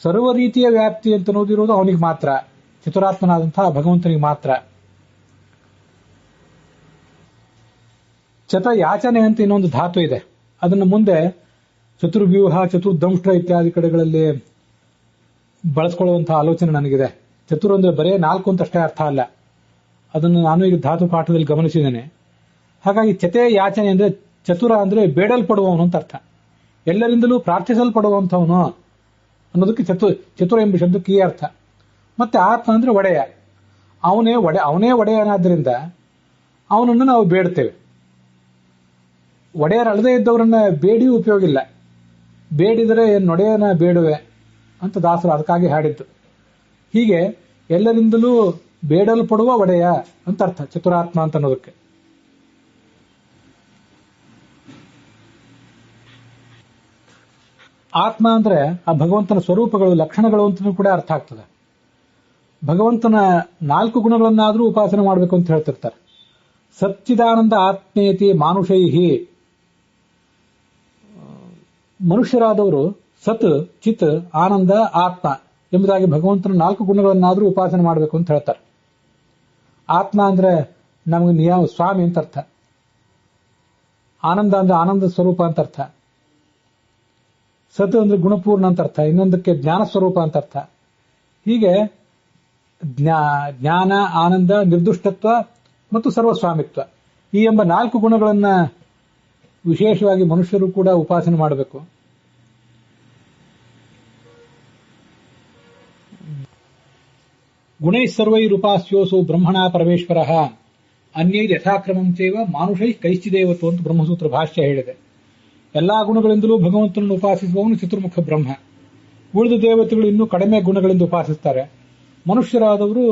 ಸರ್ವ ರೀತಿಯ ವ್ಯಾಪ್ತಿ ಅಂತನ್ನೋದಿರೋದು ಅವನಿಗೆ ಮಾತ್ರ, ಚತುರಾತ್ಮನಾದಂತಹ ಭಗವಂತನಿಗೆ ಮಾತ್ರ. ಚತ ಯಾಚನೆ ಅಂತ ಇನ್ನೊಂದು ಧಾತು ಇದೆ. ಅದನ್ನು ಮುಂದೆ ಚತುರ್ವ್ಯೂಹ, ಚತುರ್ದಂಷ್ಟ್ರ ಇತ್ಯಾದಿ ಕಡೆಗಳಲ್ಲಿ ಬಳಸ್ಕೊಳ್ಳುವಂತಹ ಆಲೋಚನೆ ನನಗಿದೆ. ಚತುರ್ ಅಂದ್ರೆ ಬರೇ 4 ಅಂತಷ್ಟೇ ಅರ್ಥ ಅಲ್ಲ. ಅದನ್ನು ನಾನು ಈಗ ಧಾತು ಪಾಠದಲ್ಲಿ ಗಮನಿಸಿದ್ದೇನೆ. ಹಾಗಾಗಿ ಚತೆ ಯಾಚನೆ ಅಂದ್ರೆ ಚತುರ ಅಂದ್ರೆ ಬೇಡಲ್ಪಡುವವನು ಅಂತ ಅರ್ಥ. ಎಲ್ಲರಿಂದಲೂ ಪ್ರಾರ್ಥಿಸಲ್ಪಡುವಂಥವನು ಅನ್ನೋದಕ್ಕೆ ಚತುರ ಎಂಬ ಶಬ್ದಕ್ಕೆ ಈ ಅರ್ಥ. ಮತ್ತೆ ಆತ್ಮ ಅಂದ್ರೆ ಒಡೆಯ. ಅವನೇ ಒಡೆಯನಾದ್ರಿಂದ ಅವನನ್ನು ನಾವು ಬೇಡ್ತೇವೆ. ಒಡೆಯರಲ್ಲದೆ ಇದ್ದವರನ್ನ ಬೇಡಿಯೂ ಉಪಯೋಗ ಇಲ್ಲ. ಬೇಡಿದರೆ ನೊಡೆಯನ ಬೇಡುವೆ ಅಂತ ದಾಸರು ಅದಕ್ಕಾಗಿ ಹಾಡಿದ್ದು. ಹೀಗೆ ಎಲ್ಲರಿಂದಲೂ ಬೇಡಲ್ಪಡುವ ಒಡೆಯ ಅಂತ ಅರ್ಥ ಚತುರಾತ್ಮ ಅಂತ ಅನ್ನೋದಕ್ಕೆ. ಆತ್ಮ ಅಂದ್ರೆ ಆ ಭಗವಂತನ ಸ್ವರೂಪಗಳು, ಲಕ್ಷಣಗಳು ಅಂತಲೂ ಕೂಡ ಅರ್ಥ ಆಗ್ತದೆ. ಭಗವಂತನ 4 ಗುಣಗಳನ್ನಾದರೂ ಉಪಾಸನೆ ಮಾಡಬೇಕು ಅಂತ ಹೇಳ್ತಿರ್ತಾರೆ. ಸಚ್ಚಿದಾನಂದ ಆತ್ಮೇತಿ ಮಾನುಷೈಹಿ. ಮನುಷ್ಯರಾದವರು ಸತ್, ಚಿತ್, ಆನಂದ, ಆತ್ಮ ಎಂಬುದಾಗಿ ಭಗವಂತನ 4 ಗುಣಗಳನ್ನಾದರೂ ಉಪಾಸನೆ ಮಾಡಬೇಕು ಅಂತ ಹೇಳ್ತಾರೆ. ಆತ್ಮ ಅಂದ್ರೆ ನಮಗೆ ಸ್ವಾಮಿ ಅಂತ ಅರ್ಥ. ಆನಂದ ಅಂದ್ರೆ ಆನಂದ ಸ್ವರೂಪ ಅಂತ ಅರ್ಥ. ಸತ್ ಅಂದ್ರೆ ಗುಣಪೂರ್ಣ ಅಂತ ಅರ್ಥ. ಇನ್ನೊಂದಕ್ಕೆ ಜ್ಞಾನ ಸ್ವರೂಪ ಅಂತ ಅರ್ಥ. ಹೀಗೆ ಜ್ಞಾನ, ಆನಂದ, ನಿರ್ದುಷ್ಟತ್ವ ಮತ್ತು ಸರ್ವಸ್ವಾಮಿತ್ವ ಈ ಎಂಬ 4 ಗುಣಗಳನ್ನ ವಿಶೇಷವಾಗಿ ಮನುಷ್ಯರು ಕೂಡ ಉಪಾಸನೆ ಮಾಡಬೇಕು. ಗುಣೈ ಸರ್ವೈರುಪಾಸ್ಯೋಸು ಬ್ರಹ್ಮಣ ಪರಮೇಶ್ವರ ಅನ್ಯೈ ಯಥಾಕ್ರಮಂ ಚೈವ ಮಾನುಷೈ ಕೈಶ್ಚಿದೇವತು ಅಂತ ಬ್ರಹ್ಮಸೂತ್ರ ಭಾಷ್ಯ ಹೇಳಿದೆ. ಎಲ್ಲಾ ಗುಣಗಳಿಂದಲೂ ಭಗವಂತನನ್ನು ಉಪಾಸಿಸುವವನು ಚತುರ್ಮುಖ ಬ್ರಹ್ಮ. ಉಳಿದ ದೇವತೆಗಳು ಇನ್ನೂ ಕಡಿಮೆ ಗುಣಗಳಿಂದ ಉಪಾಸಿಸ್ತಾರೆ. ಮನುಷ್ಯರಾದವರು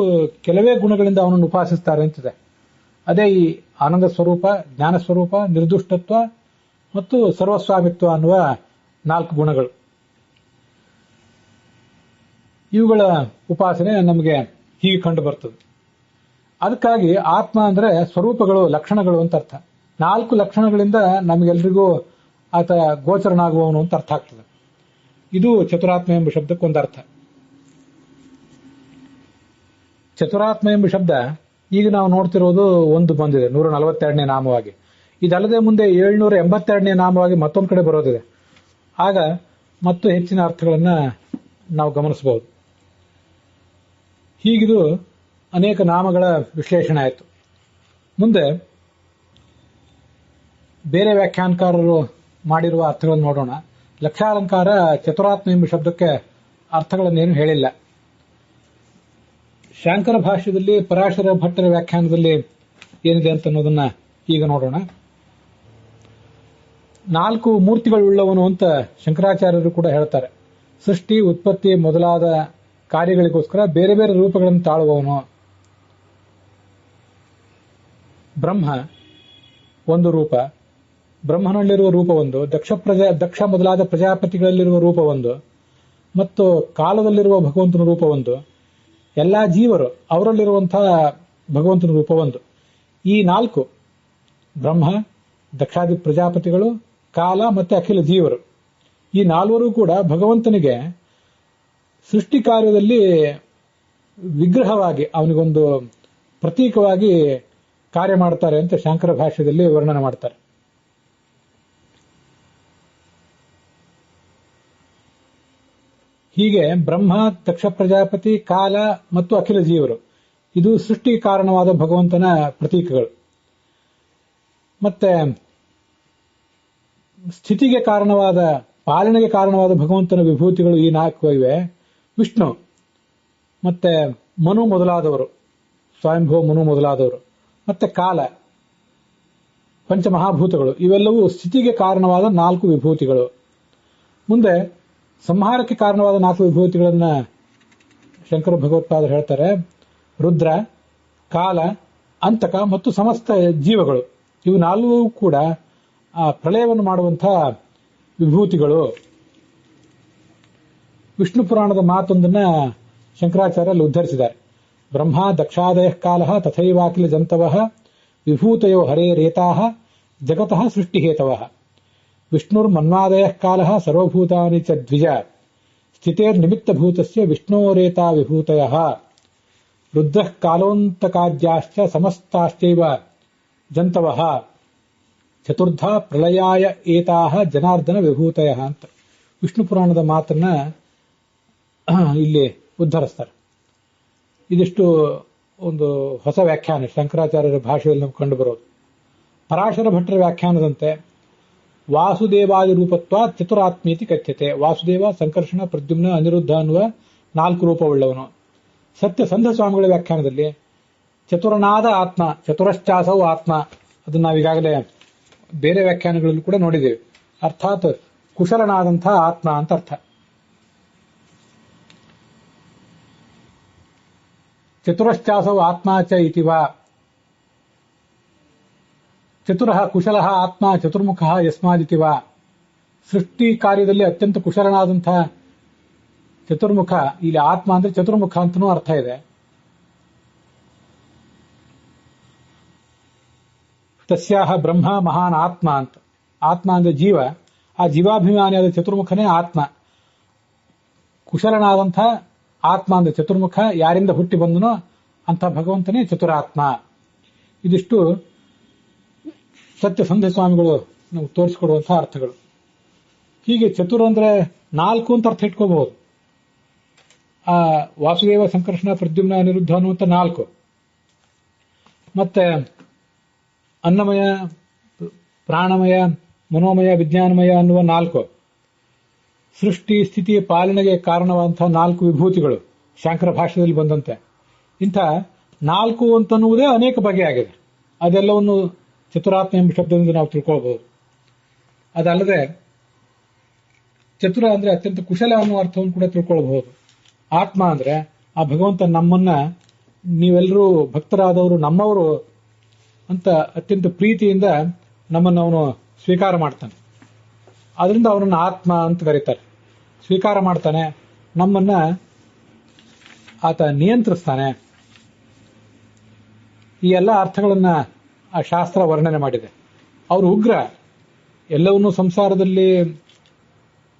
ಕೆಲವೇ ಗುಣಗಳಿಂದ ಅವನನ್ನು ಉಪಾಸಿಸ್ತಾರೆ ಅಂತಿದೆ. ಅದೇ ಈ ಆನಂದ ಸ್ವರೂಪ, ಜ್ಞಾನ ಸ್ವರೂಪ, ನಿರ್ದುಷ್ಟತ್ವ ಮತ್ತು ಸರ್ವಸ್ವಾಮಿತ್ವ ಅನ್ನುವ 4 ಗುಣಗಳು. ಇವುಗಳ ಉಪಾಸನೆ ನಮಗೆ ಹೀಗೆ ಕಂಡು ಬರ್ತದೆ. ಅದಕ್ಕಾಗಿ ಆತ್ಮ ಅಂದ್ರೆ ಸ್ವರೂಪಗಳು, ಲಕ್ಷಣಗಳು ಅಂತ ಅರ್ಥ. 4 ಲಕ್ಷಣಗಳಿಂದ ನಮಗೆಲ್ರಿಗೂ ಆತ ಗೋಚರನಾಗುವವನು ಅಂತ ಅರ್ಥ ಆಗ್ತದೆ. ಇದು ಚತುರಾತ್ಮ ಎಂಬ ಶಬ್ದಕ್ಕೊಂದು ಅರ್ಥ. ಚತುರಾತ್ಮ ಎಂಬ ಶಬ್ದ ಈಗ ನಾವು ನೋಡ್ತಿರೋದು ಒಂದು ಬಂದಿದೆ 142ನೇ ನಾಮವಾಗಿ. ಇದಲ್ಲದೆ ಮುಂದೆ 782ನೇ ನಾಮವಾಗಿ ಮತ್ತೊಂದು ಕಡೆ ಬರೋದಿದೆ. ಆಗ ಮತ್ತು ಹೆಚ್ಚಿನ ಅರ್ಥಗಳನ್ನ ನಾವು ಗಮನಿಸಬಹುದು. ಹೀಗಿದು ಅನೇಕ ನಾಮಗಳ ವಿಶ್ಲೇಷಣೆ ಆಯಿತು. ಮುಂದೆ ಬೇರೆ ವ್ಯಾಖ್ಯಾನಕಾರರು ಮಾಡಿರುವ ಅರ್ಥಗಳನ್ನು ನೋಡೋಣ. ಲಕ್ಷಾಲಂಕಾರ ಚತುರಾತ್ಮ ಎಂಬ ಶಬ್ದಕ್ಕೆ ಅರ್ಥಗಳನ್ನೇನು ಹೇಳಿಲ್ಲ. ಶಾಂಕರ ಭಾಷ್ಯದಲ್ಲಿ ಪರಾಶರ ಭಟ್ಟರ ವ್ಯಾಖ್ಯಾನದಲ್ಲಿ ಏನಿದೆ ಅಂತ ಅನ್ನೋದನ್ನ ಈಗ ನೋಡೋಣ. 4 ಮೂರ್ತಿಗಳುಳ್ಳವನು ಅಂತ ಶಂಕರಾಚಾರ್ಯರು ಕೂಡ ಹೇಳ್ತಾರೆ. ಸೃಷ್ಟಿ, ಉತ್ಪತ್ತಿ ಮೊದಲಾದ ಕಾರ್ಯಗಳಿಗೋಸ್ಕರ ಬೇರೆ ಬೇರೆ ರೂಪಗಳನ್ನು ತಾಳುವವನು. ಬ್ರಹ್ಮ ಒಂದು ರೂಪ, ಬ್ರಹ್ಮನಲ್ಲಿರುವ ರೂಪ ಒಂದು, ದಕ್ಷ ಮೊದಲಾದ ಪ್ರಜಾಪತಿಗಳಲ್ಲಿರುವ ರೂಪ ಒಂದು, ಮತ್ತು ಕಾಲದಲ್ಲಿರುವ ಭಗವಂತನ ರೂಪ ಒಂದು, ಎಲ್ಲಾ ಜೀವರು ಅವರಲ್ಲಿರುವಂತಹ ಭಗವಂತನ ರೂಪ ಒಂದು. ಈ 4 ಬ್ರಹ್ಮ, ದಕ್ಷಾದಿ ಪ್ರಜಾಪತಿಗಳು, ಕಾಲ ಮತ್ತೆ ಅಖಿಲ ಜೀವರು, ಈ 4 ಕೂಡ ಭಗವಂತನಿಗೆ ಸೃಷ್ಟಿ ಕಾರ್ಯದಲ್ಲಿ ವಿಗ್ರಹವಾಗಿ, ಅವನಿಗೊಂದು ಪ್ರತೀಕವಾಗಿ ಕಾರ್ಯ ಮಾಡ್ತಾರೆ ಅಂತ ಶಾಂಕರ ಭಾಷ್ಯದಲ್ಲಿ ವರ್ಣನೆ ಮಾಡ್ತಾರೆ. ಹೀಗೆ ಬ್ರಹ್ಮ, ದಕ್ಷ ಪ್ರಜಾಪತಿ, ಕಾಲ ಮತ್ತು ಅಖಿಲ ಜೀವರು ಇದು ಸೃಷ್ಟಿ ಕಾರಣವಾದ ಭಗವಂತನ ಪ್ರತೀಕಗಳು. ಮತ್ತೆ ಸ್ಥಿತಿಗೆ ಕಾರಣವಾದ, ಪಾಲನೆಗೆ ಕಾರಣವಾದ ಭಗವಂತನ ವಿಭೂತಿಗಳು ಈ 4 ಇವೆ. ವಿಷ್ಣು ಮತ್ತೆ ಮನು ಮೊದಲಾದವರು, ಸ್ವಯಂಭೂ ಮನು ಮೊದಲಾದವರು, ಮತ್ತೆ ಕಾಲ, ಪಂಚಮಹಾಭೂತಗಳು, ಇವೆಲ್ಲವೂ ಸ್ಥಿತಿಗೆ ಕಾರಣವಾದ 4 ವಿಭೂತಿಗಳು. ಮುಂದೆ ಸಂಹಾರಕ್ಕೆ ಕಾರಣವಾದ 4 ವಿಭೂತಿಗಳನ್ನ ಶಂಕರ ಭಗವತ್ಪಾದರು ಹೇಳ್ತಾರೆ. ರುದ್ರ, ಕಾಲ, ಅಂತಕ ಮತ್ತು ಸಮಸ್ತ ಜೀವಗಳು, ಇವು 4 ಕೂಡ ಆ ಪ್ರಳಯವನ್ನು ಮಾಡುವಂತಹ ವಿಭೂತಿಗಳು. ವಿಷ್ಣು ಪುರಾಣದ ಮಾತೊಂದನ್ನ ಶಂಕರಾಚಾರ್ಯರಲ್ಲಿ ಉದ್ಧರಿಸಿದ್ದಾರೆ. ಬ್ರಹ್ಮ ದಕ್ಷಾದಯ ಕಾಲ ತಥೈವಾಖಿಲ ಜಂತವಃ ವಿಭೂತಯೋ ಹರೇ ರೇತಾಃ ಜಗತಃ ಸೃಷ್ಟಿಹೇತವಃ. ವಿಷ್ಣುರ್ಮನ್ವಾದಯ ಕಾಲ ಸರ್ವಭೂತಾನಿ ಚ ದ್ವಿಜ ಸ್ಥಿತೇರ್ನಿಮಿತ್ತಭೂತಸ್ಯ ವಿಷ್ಣೋರೇತಾ ವಿಭೂತಯಃ. ರುದ್ರಃ ಕಾಲೋಂತಕಾದ್ಯಾಶ್ಚ ಸಮಸ್ತಾಶ್ಚೈವ ಜಂತವಃ ಚತುರ್ಧಾ ಪ್ರಳಯಾಯ ಏತಾಃ ಜನಾರ್ದನ ವಿಭೂತಯಃ ಅಂತ ವಿಷ್ಣು ಪುರಾಣದ ಮಾತನ್ನ ಇಲ್ಲಿ ಉದ್ಧರಿಸ್ತಾರೆ. ಇದಿಷ್ಟು ಒಂದು ಹೊಸ ವ್ಯಾಖ್ಯಾನ ಶಂಕರಾಚಾರ್ಯರ ಭಾಷೆಯಲ್ಲಿ ನಮ್ಗೆ ಕಂಡುಬರೋದು. ಪರಾಶರ ಭಟ್ಟರ ವ್ಯಾಖ್ಯಾನದಂತೆ ವಾಸುದೇವಾದಿ ರೂಪತ್ವ ಚತುರಾತ್ಮೀತಿ ಕಥ್ಯತೆ. ವಾಸುದೇವ, ಸಂಕರ್ಷಣ, ಪ್ರದ್ಯುಮ್ನ, ಅನಿರುದ್ಧ ಅನ್ನುವ 4 ರೂಪವುಳ್ಳವನು. ಸತ್ಯಸಂಧ ಸ್ವಾಮಿಗಳ ವ್ಯಾಖ್ಯಾನದಲ್ಲಿ ಚತುರನಾದ ಆತ್ಮ, ಚತುರಶ್ಚಾಸವು ಆತ್ಮ, ಅದನ್ನು ನಾವೀಗಾಗಲೇ ಬೇರೆ ವ್ಯಾಖ್ಯಾನಗಳಲ್ಲೂ ಕೂಡ ನೋಡಿದ್ದೇವೆ. ಅರ್ಥಾತ್ ಕುಶಲನಾದಂತಹ ಆತ್ಮ ಅಂತ ಅರ್ಥ. ಚತುರಶ್ಚಾಸವು ಆತ್ಮ ಚ ಇತಿವ. ಚತುರಃ ಕುಶಲಃ ಆತ್ಮ ಚತುರ್ಮುಖ ಯಸ್ಮಾದಿತಿವ. ಸೃಷ್ಟಿ ಕಾರ್ಯದಲ್ಲಿ ಅತ್ಯಂತ ಕುಶಲನಾದಂತಹ ಚತುರ್ಮುಖ, ಇಲ್ಲಿ ಆತ್ಮ ಅಂದ್ರೆ ಚತುರ್ಮುಖ ಅಂತನೂ ಅರ್ಥ ಇದೆ. ತಸ್ಯಾಹ ಬ್ರಹ್ಮ ಮಹಾನ್ ಆತ್ಮ ಅಂತ. ಆತ್ಮ ಅಂದ್ರೆ ಜೀವ, ಆ ಜೀವಾಭಿಮಾನಿಯಾದ ಚತುರ್ಮುಖನೇ ಆತ್ಮ. ಕುಶಲನಾದಂತಹ ಆತ್ಮ ಅಂದ್ರೆ ಚತುರ್ಮುಖ, ಯಾರಿಂದ ಹುಟ್ಟಿ ಬಂದನೋ ಅಂತ ಭಗವಂತನೇ ಚತುರಾತ್ಮ. ಇದಿಷ್ಟು ಸತ್ಯಸಂಧ ಸ್ವಾಮಿಗಳು ನಾವು ತೋರಿಸಿಕೊಡುವಂತಹ ಅರ್ಥಗಳು. ಹೀಗೆ ಚತುರ್ ಅಂದ್ರೆ 4 ಅಂತ ಅರ್ಥ ಇಟ್ಕೋಬಹುದು. ಆ ವಾಸುದೇವ, ಸಂಕರ್ಷಣ, ಪ್ರದ್ಯುಮ್ನ, ಅನಿರುದ್ಧ ಅನ್ನುವಂಥ 4, ಮತ್ತೆ ಅನ್ನಮಯ, ಪ್ರಾಣಮಯ, ಮನೋಮಯ, ವಿಜ್ಞಾನಮಯ ಅನ್ನುವ 4, ಸೃಷ್ಟಿ ಸ್ಥಿತಿ ಪಾಲನೆಗೆ ಕಾರಣವಾದಂತಹ 4 ವಿಭೂತಿಗಳು ಶಾಂಕರ ಭಾಷ್ಯದಲ್ಲಿ ಬಂದಂತೆ ಇಂಥ 4 ಅಂತನ್ನುವುದೇ ಅನೇಕ ಬಗೆಯಾಗಿದೆ. ಅದೆಲ್ಲವನ್ನು ಚತುರಾತ್ಮ ಎಂಬ ಶಬ್ದದಿಂದ ನಾವು ತಿಳ್ಕೊಳ್ಬಹುದು. ಅದಲ್ಲದೆ ಚತುರ ಅಂದ್ರೆ ಅತ್ಯಂತ ಕುಶಲ ಅನ್ನುವ ಅರ್ಥವನ್ನು ಕೂಡ ತಿಳ್ಕೊಳ್ಬಹುದು. ಆತ್ಮ ಅಂದ್ರೆ ಆ ಭಗವಂತ ನಮ್ಮನ್ನ, ನೀವೆಲ್ಲರೂ ಭಕ್ತರಾದವರು ನಮ್ಮವರು ಅಂತ ಅತ್ಯಂತ ಪ್ರೀತಿಯಿಂದ ನಮ್ಮನ್ನು ಅವನು ಸ್ವೀಕಾರ ಮಾಡ್ತಾನೆ. ಆದ್ರಿಂದ ಅವನನ್ನು ಆತ್ಮ ಅಂತ ಕರೀತಾರೆ. ಸ್ವೀಕಾರ ಮಾಡ್ತಾನೆ, ನಮ್ಮನ್ನ ಆತ ನಿಯಂತ್ರಿಸ್ತಾನೆ. ಈ ಎಲ್ಲ ಅರ್ಥಗಳನ್ನ ಆ ಶಾಸ್ತ್ರ ವರ್ಣನೆ ಮಾಡಿದೆ. ಅವರು ಉಗ್ರ, ಎಲ್ಲವನ್ನೂ ಸಂಸಾರದಲ್ಲಿ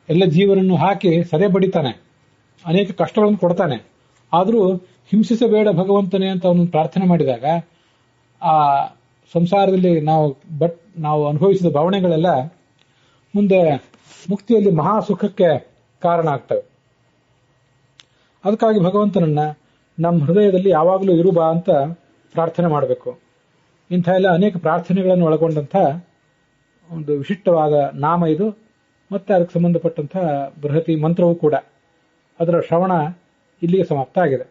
ಎಲ್ಲ ಜೀವನನ್ನು ಹಾಕಿ ಸದೆ ಬಡಿತಾನೆ, ಅನೇಕ ಕಷ್ಟಗಳನ್ನು ಕೊಡ್ತಾನೆ. ಆದರೂ ಹಿಂಸಿಸಬೇಡ ಭಗವಂತನೇ ಅಂತ ಅವನು ಪ್ರಾರ್ಥನೆ ಮಾಡಿದಾಗ ಆ ಸಂಸಾರದಲ್ಲಿ ನಾವು ಅನುಭವಿಸಿದ ಭಾವನೆಗಳೆಲ್ಲ ಮುಂದೆ ಮುಕ್ತಿಯಲ್ಲಿ ಮಹಾ ಸುಖಕ್ಕೆ ಕಾರಣ ಆಗ್ತವೆ. ಅದಕ್ಕಾಗಿ ಭಗವಂತನನ್ನ ನಮ್ಮ ಹೃದಯದಲ್ಲಿ ಯಾವಾಗಲೂ ಇರುಬಾ ಅಂತ ಪ್ರಾರ್ಥನೆ ಮಾಡಬೇಕು. ಇಂಥ ಎಲ್ಲ ಅನೇಕ ಪ್ರಾರ್ಥನೆಗಳನ್ನು ಒಳಗೊಂಡಂಥ ಒಂದು ವಿಶಿಷ್ಟವಾದ ನಾಮ ಇದು. ಮತ್ತೆ ಅದಕ್ಕೆ ಸಂಬಂಧಪಟ್ಟಂಥ ಬೃಹತಿ ಮಂತ್ರವೂ ಕೂಡ. ಅದರ ಶ್ರವಣ ಇಲ್ಲಿಗೆ ಸಮಾಪ್ತ ಆಗಿದೆ.